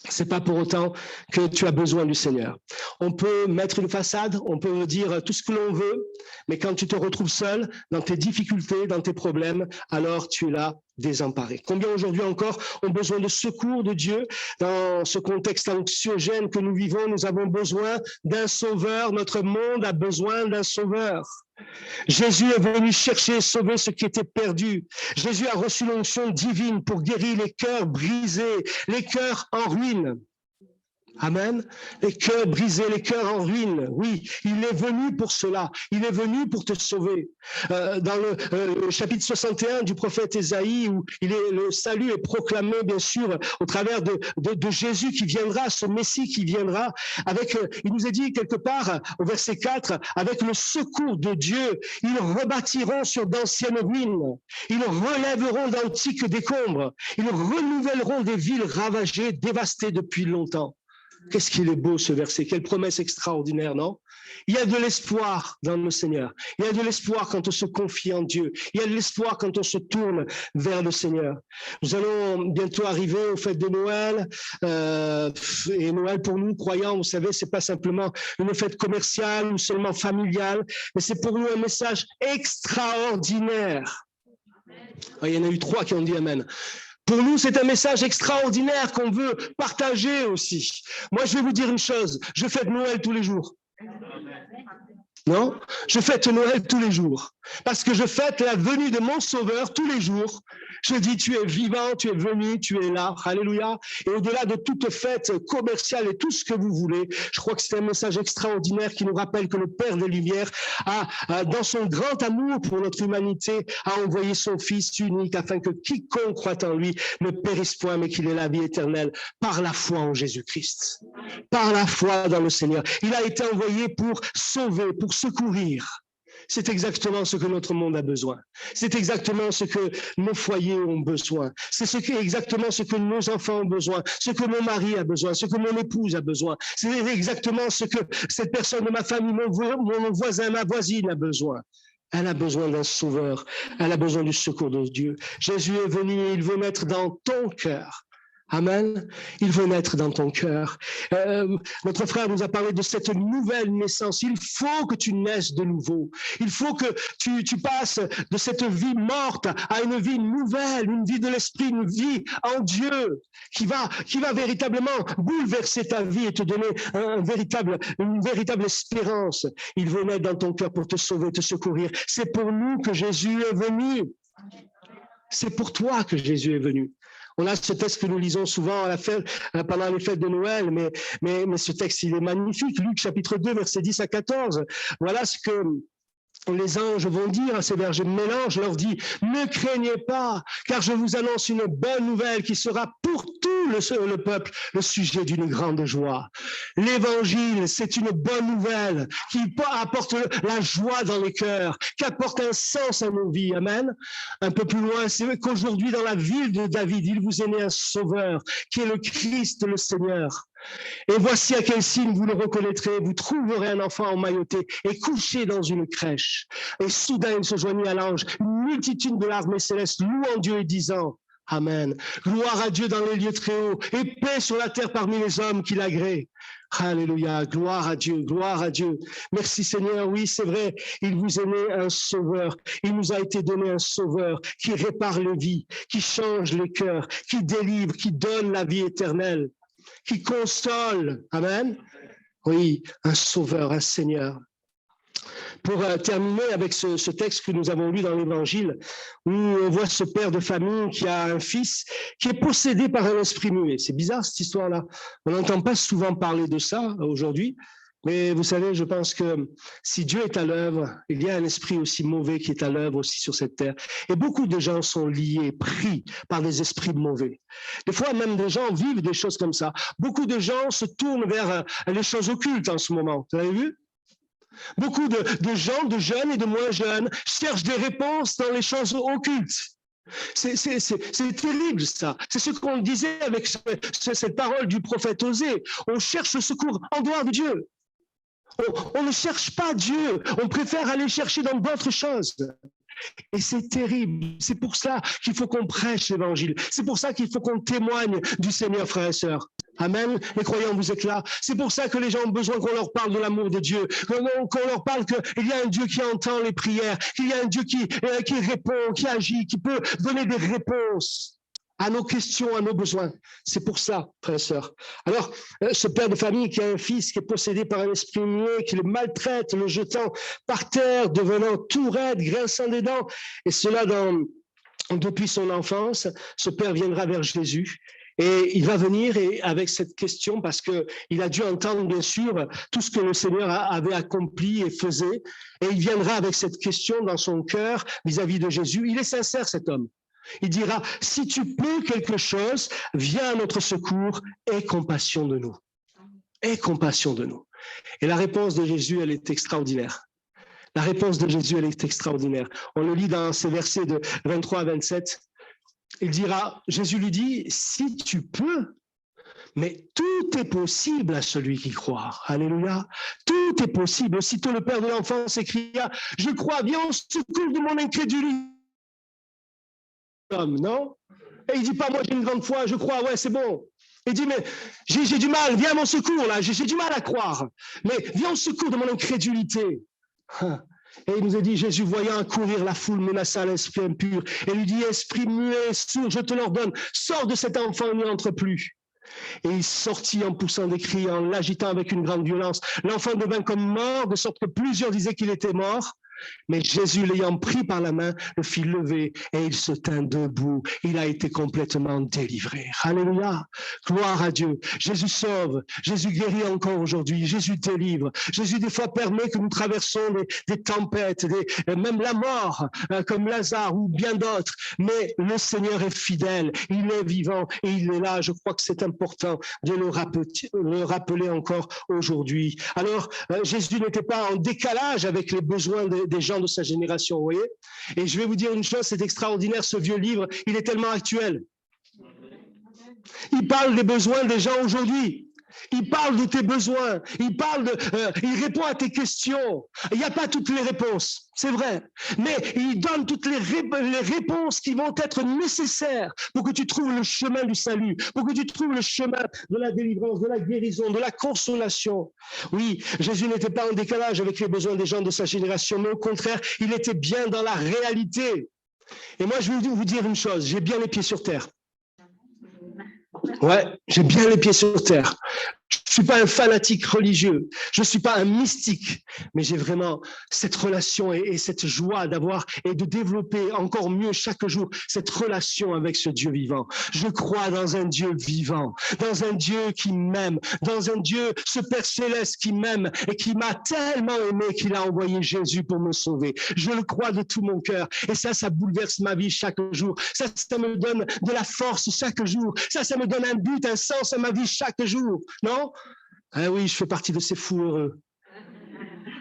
C'est pas pour autant que tu as besoin du Seigneur. On peut mettre une façade, on peut dire tout ce que l'on veut, mais quand tu te retrouves seul dans tes difficultés, dans tes problèmes, alors tu es là désemparé. Combien aujourd'hui encore ont besoin de secours de Dieu dans ce contexte anxiogène que nous vivons? Nous avons besoin d'un sauveur. Notre monde a besoin d'un sauveur. Jésus est venu chercher et sauver ce qui était perdu. Jésus a reçu l'onction divine pour guérir les cœurs brisés, les cœurs en ruine. Amen. Les cœurs brisés, les cœurs en ruine. Oui, il est venu pour cela. Il est venu pour te sauver. Dans le chapitre 61 du prophète Ésaïe, où le salut est proclamé, bien sûr, au travers de Jésus qui viendra, ce Messie qui viendra, avec, il nous est dit quelque part, au verset 4, avec le secours de Dieu, ils rebâtiront sur d'anciennes ruines. Ils relèveront d'antiques décombres. Ils renouvelleront des villes ravagées, dévastées depuis longtemps. Qu'est-ce qu'il est beau ce verset, quelle promesse extraordinaire, non? Il y a de l'espoir dans le Seigneur, il y a de l'espoir quand on se confie en Dieu, il y a de l'espoir quand on se tourne vers le Seigneur. Nous allons bientôt arriver aux fêtes de Noël, et Noël pour nous, croyants, vous savez, c'est pas simplement une fête commerciale ou seulement familiale, mais c'est pour nous un message extraordinaire. Il y en a eu 3 qui ont dit Amen. Pour nous, c'est un message extraordinaire qu'on veut partager aussi. Moi, je vais vous dire une chose, je fête Noël tous les jours. Non? Je fête Noël tous les jours. Parce que je fête la venue de mon Sauveur tous les jours. Je dis, tu es vivant, tu es venu, tu es là. Alléluia. Et au-delà de toute fête commerciale et tout ce que vous voulez, je crois que c'est un message extraordinaire qui nous rappelle que le Père des Lumières a, dans son grand amour pour notre humanité, a envoyé son Fils unique afin que quiconque croit en lui ne périsse point, mais qu'il ait la vie éternelle par la foi en Jésus-Christ. Par la foi dans le Seigneur. Il a été envoyé pour sauver, pour secourir. c'est exactement ce que notre monde a besoin. C'est exactement ce que nos foyers ont besoin. C'est exactement ce que nos enfants ont besoin, ce que mon mari a besoin, ce que mon épouse a besoin. C'est exactement ce que cette personne de ma famille, mon voisin, ma voisine a besoin. Elle a besoin d'un sauveur. Elle a besoin du secours de Dieu. Jésus est venu et il veut naître dans ton cœur. Amen. Il veut naître dans ton cœur. Notre frère nous a parlé de cette nouvelle naissance. Il faut que tu naisses de nouveau. Il faut que tu passes de cette vie morte à une vie nouvelle, une vie de l'esprit, une vie en Dieu qui va véritablement bouleverser ta vie et te donner une véritable espérance. Il veut naître dans ton cœur pour te sauver, te secourir. C'est pour nous que Jésus est venu. C'est pour toi que Jésus est venu. On a ce texte que nous lisons souvent pendant les fêtes de Noël, mais ce texte, il est magnifique. Luc chapitre 2, versets 10 à 14. Voilà ce que les anges vont dire à ces bergers. Mélange leur dit, ne craignez pas, car je vous annonce une bonne nouvelle qui sera pour tout le peuple le sujet d'une grande joie. L'évangile, c'est une bonne nouvelle qui apporte la joie dans les cœurs, qui apporte un sens à nos vies. Amen. Un peu plus loin, c'est qu'aujourd'hui, dans la ville de David, il vous est né un sauveur, qui est le Christ, le Seigneur. Et voici à quel signe vous le reconnaîtrez. Vous trouverez un enfant emmailloté et couché dans une crèche. Et soudain, il se joignit à l'ange, une multitude de l'armée céleste louant Dieu et disant, Amen. Gloire à Dieu dans les lieux très hauts et paix sur la terre parmi les hommes qui l'agréent. Alléluia, gloire à Dieu, gloire à Dieu. Merci Seigneur, oui c'est vrai, il vous est né un sauveur, il nous a été donné un sauveur qui répare les vies, qui change les cœurs, qui délivre, qui donne la vie éternelle, qui console, amen. Oui, un sauveur, un Seigneur. Pour terminer avec ce texte que nous avons lu dans l'Évangile, où on voit ce père de famille qui a un fils qui est possédé par un esprit muet. C'est bizarre cette histoire-là. On n'entend pas souvent parler de ça aujourd'hui, mais vous savez, je pense que si Dieu est à l'œuvre, il y a un esprit aussi mauvais qui est à l'œuvre aussi sur cette terre. Et beaucoup de gens sont liés, pris par des esprits mauvais. Des fois, même des gens vivent des choses comme ça. Beaucoup de gens se tournent vers les choses occultes en ce moment. Vous avez vu ? Beaucoup de gens, de jeunes et de moins jeunes, cherchent des réponses dans les choses occultes. C'est terrible ça. C'est ce qu'on disait avec cette parole du prophète Osée. On cherche le secours en dehors de Dieu. On ne cherche pas Dieu. On préfère aller chercher dans d'autres choses. Et c'est terrible. C'est pour ça qu'il faut qu'on prêche l'Évangile. C'est pour ça qu'il faut qu'on témoigne du Seigneur, frères et sœurs. Amen. Les croyants, vous êtes là. C'est pour ça que les gens ont besoin qu'on leur parle de l'amour de Dieu, qu'on leur parle qu'il y a un Dieu qui entend les prières, qu'il y a un Dieu qui répond, qui agit, qui peut donner des réponses à nos questions, à nos besoins. C'est pour ça, frères et sœurs. Alors, ce père de famille qui a un fils qui est possédé par un esprit muet, qui le maltraite, le jetant par terre, devenant tout raide, grinçant des dents, et cela depuis son enfance, ce père viendra vers Jésus. Et il va venir avec cette question parce qu'il a dû entendre bien sûr tout ce que le Seigneur avait accompli et faisait. Et il viendra avec cette question dans son cœur vis-à-vis de Jésus. Il est sincère cet homme. Il dira, si tu peux quelque chose, viens à notre secours, aie compassion de nous. Aie compassion de nous. Et la réponse de Jésus, elle est extraordinaire. La réponse de Jésus, elle est extraordinaire. On le lit dans ces versets de 23 à 27. Il dira, Jésus lui dit, si tu peux, mais tout est possible à celui qui croit. Alléluia. Tout est possible. Aussitôt le père de l'enfant s'écria, je crois, viens au secours de mon incrédulité. Non? Et il dit pas, moi j'ai une grande foi, je crois, ouais, c'est bon. Il dit, mais j'ai du mal, viens à mon secours, là, j'ai du mal à croire. Mais viens au secours de mon incrédulité. Et il nous a dit, Jésus, voyant accourir la foule, menaça l'esprit impur et lui dit, esprit muet, sourd, je te l'ordonne, sors de cet enfant et n'y entre plus. Et il sortit en poussant des cris, en l'agitant avec une grande violence. L'enfant devint comme mort, de sorte que plusieurs disaient qu'il était mort. Mais Jésus, l'ayant pris par la main, le fit lever et il se tint debout. Il a été complètement délivré. Alléluia. Gloire à Dieu. Jésus sauve. Jésus guérit encore aujourd'hui. Jésus délivre. Jésus, des fois, permet que nous traversons des tempêtes, même la mort, comme Lazare ou bien d'autres. Mais le Seigneur est fidèle. Il est vivant et il est là. Je crois que c'est important de le rappeler encore aujourd'hui. Alors, Jésus n'était pas en décalage avec les besoins des des gens de sa génération, vous voyez? Et je vais vous dire une chose, c'est extraordinaire, ce vieux livre, il est tellement actuel. Il parle des besoins des gens aujourd'hui. Il parle de tes besoins. Il répond à tes questions. Il n'y a pas toutes les réponses, c'est vrai. Mais il donne toutes les réponses qui vont être nécessaires pour que tu trouves le chemin du salut, pour que tu trouves le chemin de la délivrance, de la guérison, de la consolation. Oui, Jésus n'était pas en décalage avec les besoins des gens de sa génération, mais au contraire, il était bien dans la réalité. Et moi, je vais vous dire une chose, j'ai bien les pieds sur terre. Ouais, j'ai bien les pieds sur terre. Je ne suis pas un fanatique religieux, je ne suis pas un mystique, mais j'ai vraiment cette relation et cette joie d'avoir et de développer encore mieux chaque jour cette relation avec ce Dieu vivant. Je crois dans un Dieu vivant, dans un Dieu qui m'aime, dans un Dieu, ce Père céleste qui m'aime et qui m'a tellement aimé qu'il a envoyé Jésus pour me sauver. Je le crois de tout mon cœur et ça bouleverse ma vie chaque jour. Ça me donne de la force chaque jour. Ça me donne un but, un sens à ma vie chaque jour. Non? Ah oui, je fais partie de ces fous heureux.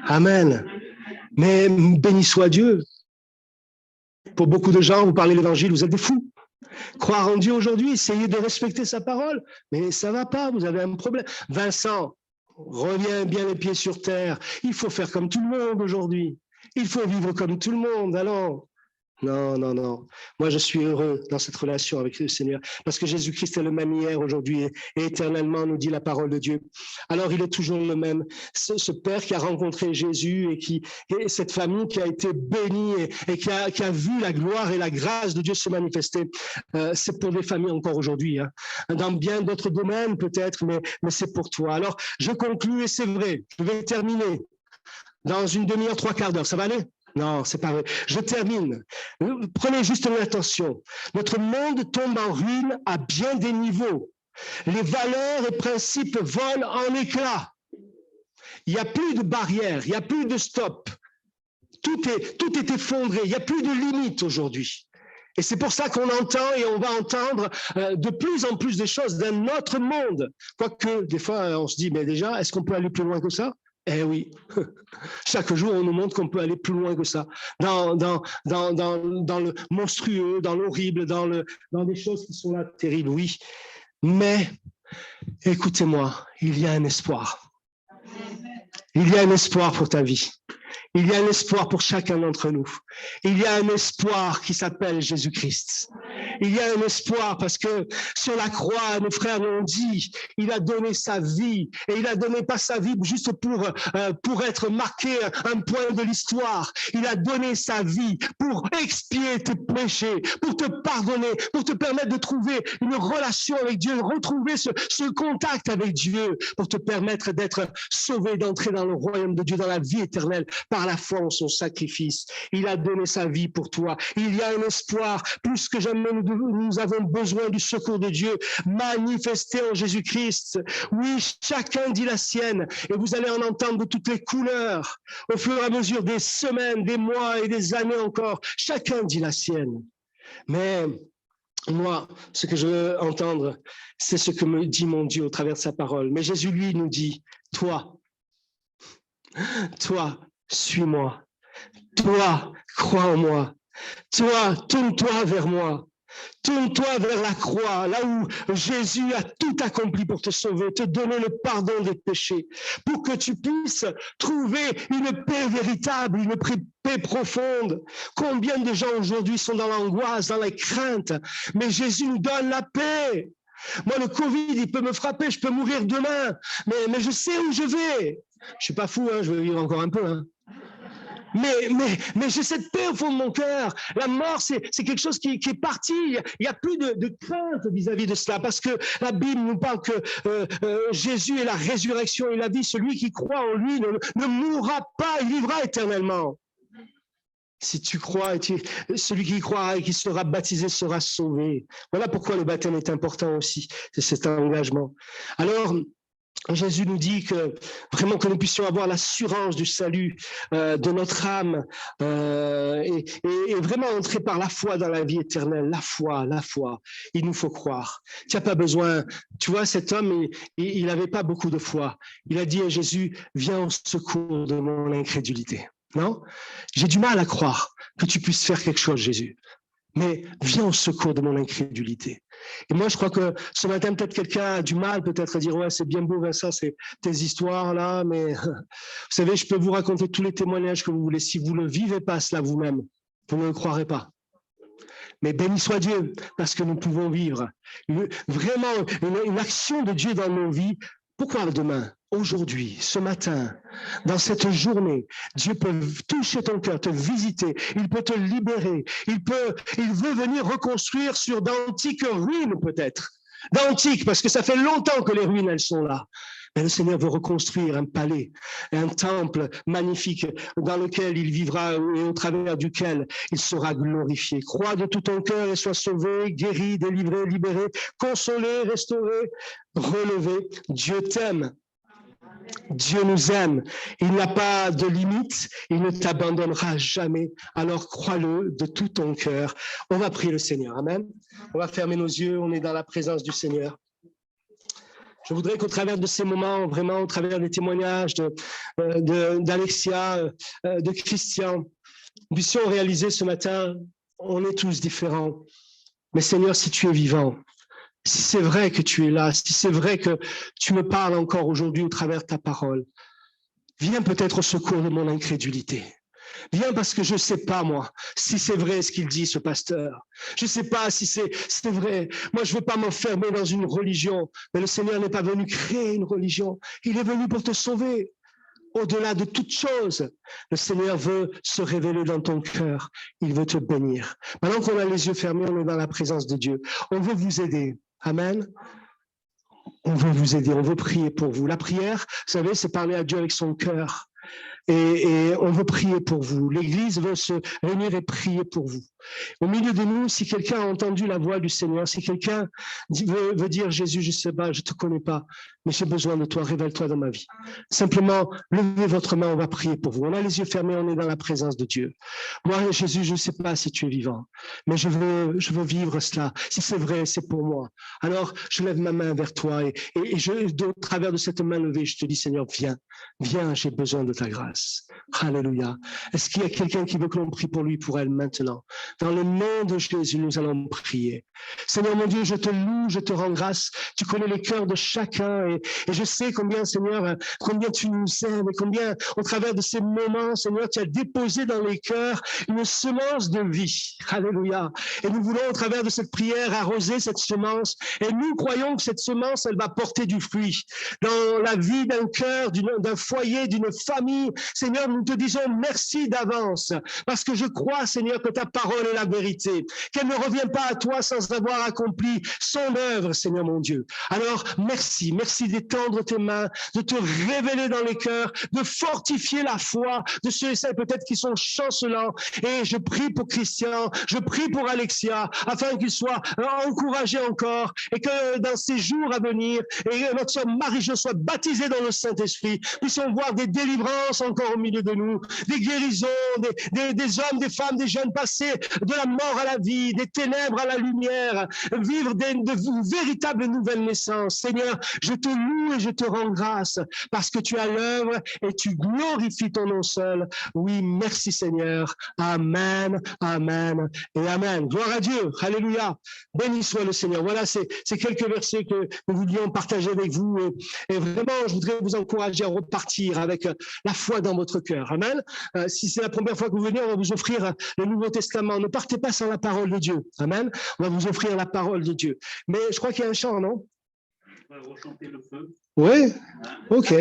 Amen. Mais béni soit Dieu. Pour beaucoup de gens, vous parlez l'évangile, vous êtes des fous. Croire en Dieu aujourd'hui, essayez de respecter sa parole, mais ça va pas, vous avez un problème. Vincent, reviens bien les pieds sur terre. Il faut faire comme tout le monde aujourd'hui. Il faut vivre comme tout le monde. Alors, non. Moi, je suis heureux dans cette relation avec le Seigneur parce que Jésus-Christ est le même hier, aujourd'hui et éternellement, nous dit la parole de Dieu. Alors, il est toujours le même. Ce Père qui a rencontré Jésus et cette famille qui a été bénie et qui a vu la gloire et la grâce de Dieu se manifester, c'est pour des familles encore aujourd'hui. Hein. Dans bien d'autres domaines peut-être, mais c'est pour toi. Alors, je conclue et c'est vrai, je vais terminer dans une demi-heure, 3/4 d'heure. Ça va aller ? Non, c'est pas vrai. Je termine. Prenez juste l'attention. Notre monde tombe en ruine à bien des niveaux. Les valeurs et principes volent en éclats. Il n'y a plus de barrières, il n'y a plus de stop. Tout est effondré, il n'y a plus de limites aujourd'hui. Et c'est pour ça qu'on entend et on va entendre de plus en plus de choses d'un autre monde. Quoique, des fois, on se dit, mais déjà, est-ce qu'on peut aller plus loin que ça ? Eh oui, chaque jour, on nous montre qu'on peut aller plus loin que ça, dans le monstrueux, dans l'horrible, dans des choses qui sont là terribles, oui. Mais, écoutez-moi, il y a un espoir. Il y a un espoir pour ta vie. Il y a un espoir pour chacun d'entre nous. Il y a un espoir qui s'appelle Jésus-Christ. Il y a un espoir parce que sur la croix, nos frères l'ont dit, il a donné sa vie. Et il a donné pas sa vie juste pour être marqué un point de l'histoire. Il a donné sa vie pour expier tes péchés, pour te pardonner, pour te permettre de trouver une relation avec Dieu, retrouver ce contact avec Dieu, pour te permettre d'être sauvé, d'entrer dans le royaume de Dieu, dans la vie éternelle, par la foi en son sacrifice. Il a donné sa vie pour toi. Il y a un espoir, plus que jamais nous avons besoin du secours de Dieu manifesté en Jésus-Christ. Oui, chacun dit la sienne et vous allez en entendre de toutes les couleurs au fur et à mesure des semaines, des mois et des années encore. Chacun dit la sienne. Mais moi, ce que je veux entendre, c'est ce que me dit mon Dieu au travers de sa parole. Mais Jésus, lui, nous dit, toi, suis-moi. Toi, crois en moi. Toi, tourne-toi vers moi. Tourne-toi vers la croix, là où Jésus a tout accompli pour te sauver, te donner le pardon des péchés, pour que tu puisses trouver une paix véritable, une paix profonde. Combien de gens aujourd'hui sont dans l'angoisse, dans la crainte, mais Jésus nous donne la paix. Moi, le Covid, il peut me frapper, je peux mourir demain, mais je sais où je vais. Je suis pas fou, hein, je vais vivre encore un peu. Hein. Mais j'ai cette paix au fond de mon cœur. La mort, c'est quelque chose qui est parti. Il n'y a plus de crainte vis-à-vis de cela, parce que la Bible nous parle que Jésus est la résurrection et la vie. Celui qui croit en lui ne mourra pas, il vivra éternellement. Si tu crois, celui qui croira et qui sera baptisé sera sauvé. Voilà pourquoi le baptême est important aussi, c'est cet engagement. Alors, Jésus nous dit que vraiment que nous puissions avoir l'assurance du salut de notre âme et vraiment entrer par la foi dans la vie éternelle. La foi. Il nous faut croire. Tu n'as pas besoin. Tu vois, cet homme, il n'avait pas beaucoup de foi. Il a dit à Jésus, viens au secours de mon incrédulité. Non? J'ai du mal à croire que tu puisses faire quelque chose, Jésus. Mais viens au secours de mon incrédulité. Et moi, je crois que ce matin, peut-être quelqu'un a du mal peut-être à dire « Ouais, c'est bien beau, Vincent, c'est tes histoires là, mais vous savez, je peux vous raconter tous les témoignages que vous voulez. Si vous ne vivez pas cela vous-même, vous ne le croirez pas. Mais béni soit Dieu, parce que nous pouvons vivre vraiment une action de Dieu dans nos vies. Pourquoi demain, aujourd'hui, ce matin, dans cette journée, Dieu peut toucher ton cœur, te visiter, il peut te libérer, il veut venir reconstruire sur d'antiques ruines peut-être. D'antiques, parce que ça fait longtemps que les ruines, elles sont là. Mais le Seigneur veut reconstruire un palais, un temple magnifique dans lequel il vivra et au travers duquel il sera glorifié. Crois de tout ton cœur et sois sauvé, guéri, délivré, libéré, consolé, restauré, relevé. Dieu t'aime. Dieu nous aime. Il n'a pas de limite. Il ne t'abandonnera jamais. Alors crois-le de tout ton cœur. On va prier le Seigneur. Amen. On va fermer nos yeux. On est dans la présence du Seigneur. Je voudrais qu'au travers de ces moments, vraiment au travers des témoignages d'Alexia, de Christian, nous puissions réaliser ce matin, on est tous différents. Mais Seigneur, si tu es vivant, si c'est vrai que tu es là, si c'est vrai que tu me parles encore aujourd'hui au travers de ta parole, viens peut-être au secours de mon incrédulité. Viens parce que je ne sais pas, moi, si c'est vrai ce qu'il dit, ce pasteur. Je ne sais pas si c'est vrai. Moi, je ne veux pas m'enfermer dans une religion. Mais le Seigneur n'est pas venu créer une religion. Il est venu pour te sauver. Au-delà de toute chose, le Seigneur veut se révéler dans ton cœur. Il veut te bénir. Maintenant qu'on a les yeux fermés, on est dans la présence de Dieu. On veut vous aider. Amen. On veut vous aider. On veut prier pour vous. La prière, vous savez, c'est parler à Dieu avec son cœur. Et on veut prier pour vous. L'Église veut se réunir et prier pour vous. Au milieu de nous, si quelqu'un a entendu la voix du Seigneur, si quelqu'un veut dire « Jésus, je ne sais pas, je ne te connais pas, mais j'ai besoin de toi, révèle-toi dans ma vie ». Simplement, levez votre main, on va prier pour vous. On a les yeux fermés, on est dans la présence de Dieu. Moi, Jésus, je ne sais pas si tu es vivant, mais je veux vivre cela. Si c'est vrai, c'est pour moi. Alors, je lève ma main vers toi et au travers de cette main levée, je te dis « Seigneur, viens, j'ai besoin de ta grâce ». Alléluia. Est-ce qu'il y a quelqu'un qui veut que l'on prie pour lui, pour elle maintenant? Dans le nom de Jésus, nous allons prier. Seigneur mon Dieu, je te loue, je te rends grâce. Tu connais les cœurs de chacun et je sais combien, Seigneur, combien tu nous aimes et combien, au travers de ces moments, Seigneur, tu as déposé dans les cœurs une semence de vie. Alléluia. Et nous voulons, au travers de cette prière, arroser cette semence. Et nous croyons que cette semence, elle va porter du fruit dans la vie d'un cœur, d'un foyer, d'une famille. Seigneur, nous te disons merci d'avance parce que je crois, Seigneur, que ta parole est la vérité, qu'elle ne revient pas à toi sans avoir accompli son œuvre, Seigneur mon Dieu. Alors, merci d'étendre tes mains, de te révéler dans les cœurs, de fortifier la foi de ceux et celles peut-être qui sont chancelants. Et je prie pour Christian, je prie pour Alexia, afin qu'ils soient encouragés encore et que dans ces jours à venir, et notre sœur Marie-Jo soit baptisée dans le Saint-Esprit, puissions voir des délivrances encore au milieu de nous, des guérisons, des hommes, des femmes, des jeunes passés de la mort à la vie, des ténèbres à la lumière, vivre de véritables nouvelles naissances. Seigneur, je te loue et je te rends grâce parce que tu as l'œuvre et tu glorifies ton nom seul. Oui, merci Seigneur. Amen, amen et amen. Gloire à Dieu. Alléluia. Béni soit le Seigneur. Voilà, c'est quelques versets que nous voulions partager avec vous. Et vraiment, je voudrais vous encourager à repartir avec la foi dans votre cœur. Amen. Si c'est la première fois que vous venez, on va vous offrir le Nouveau Testament. Ne partez pas sans la parole de Dieu. Amen. On va vous offrir la parole de Dieu. Mais je crois qu'il y a un chant, non? On va rechanter le feu. Oui? OK.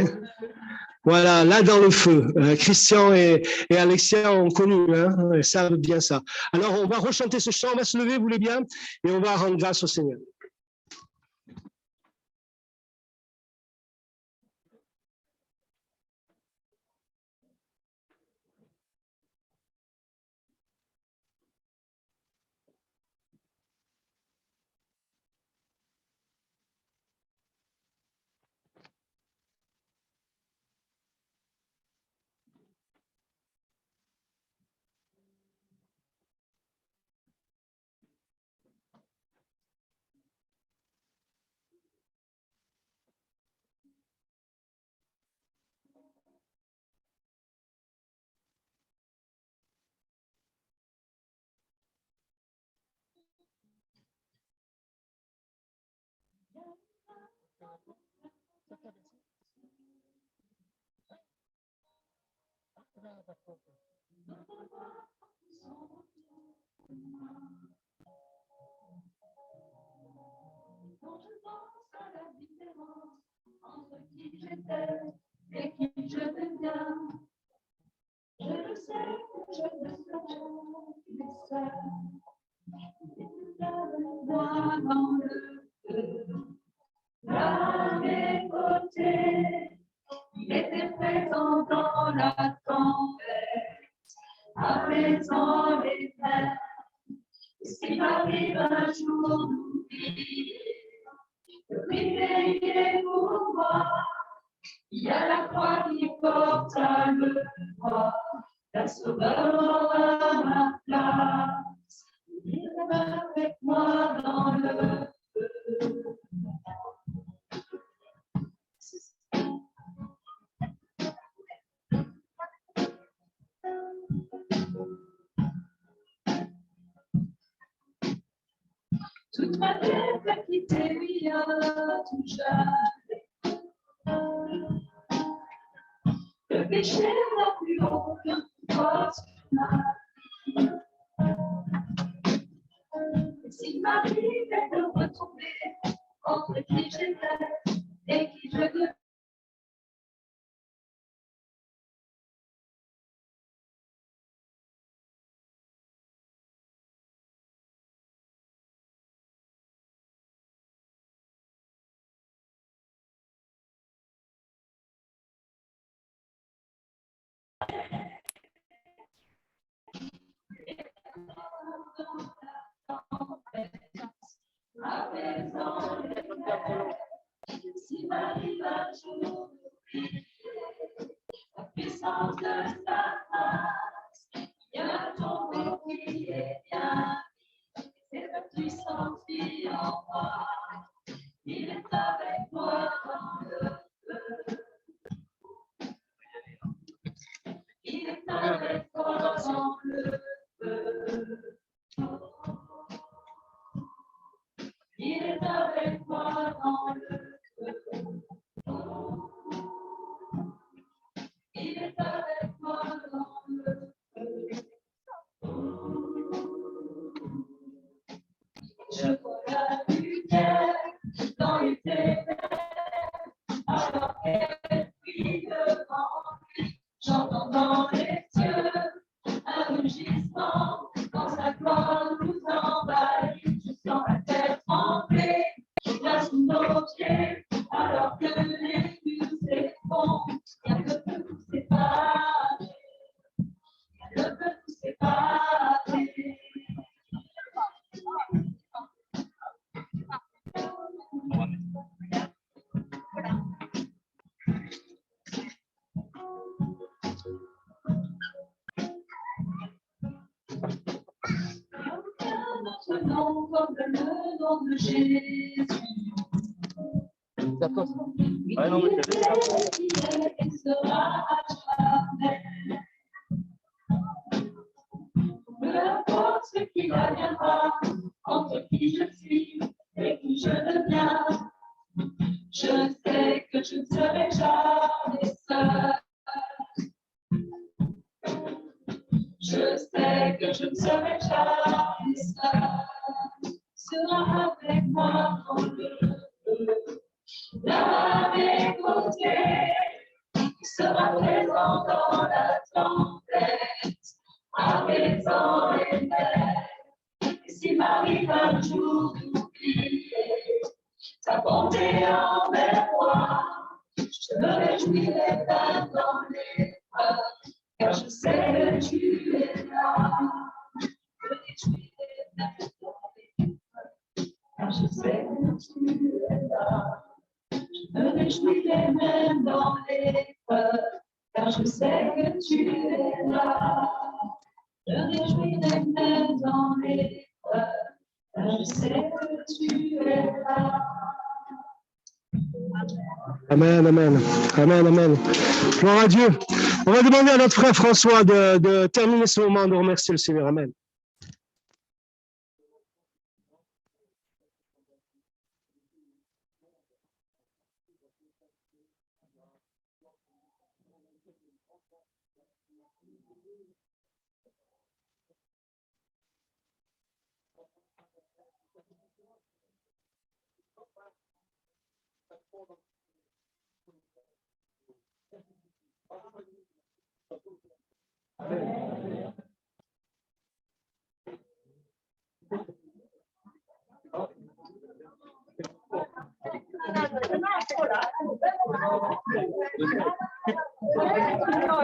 Voilà, là dans le feu. Christian et Alexia ont connu, hein, ils savent bien ça. Alors, on va rechanter ce chant, on va se lever, vous voulez bien? Et on va rendre grâce au Seigneur. Quand je pense à la différence entre qui j'étais et qui je deviens, je le sais que je ne serai jamais seule. Moi dans le feu, à mes côtés, il était présent dans la tempête, apaisant les peines. S'il m'arrive un jour d'oublier, de prier pour moi, il y a la croix qui porte à le croix, la sauveur à ma place. Il est avec moi dans le feu. Toute ma tête a quitté, oui, à tout jamais. Le péché n'a plus aucun pouvoir sur ma vie. S'il m'arrivait de retomber entre qui j'étais et qui je deviens, apaisant les peines. S'il m'arrive un jour d'oublier la puissance de sa grâce, il y a ton mot qui est bien, c'est la puissance qui en moi. Il est avec moi dans le feu. Il est avec moi dans le feu. Il est avec moi dans le feu. Il est avec moi dans le feu. Je vois la lumière dans les ténèbres, alors qu'elle brille devant lui. J'entends dans les cieux un rugissement, quand sa gloire nous envahit. Je sens la terre trembler, là sous nos pieds, alors que les murs s'effondrent. Il y a le feu nous séparer, il y a le feu nous séparer. Notre nom comme le nom de Jésus. D'accord. Oui, Ouais, non, mais il est et sera à jamais. Peu importe ce qu'il adviendra, entre qui je suis et qui je deviens, je sais que je ne serai jamais seule. Je sais que je ne serai jamais seule. Sera avec moi dans le feu. À mes côtés, il sera présent dans la tempête, apaisant les peines. Et s'il m'arrive un jour d'oublier ta bonté envers moi, je me réjouirai même dans l'épreuve, car je sais que tu es là. Je me réjouirai même dans l'épreuve, car je sais que tu es là. Je me réjouirai même dans l'épreuve, car je sais que tu es là. Je me réjouirai même dans l'épreuve, car je sais que tu es là. Amen, amen, amen, amen. Gloire à Dieu. On va demander à notre frère François de terminer ce moment de remercier le Seigneur. Amen. No,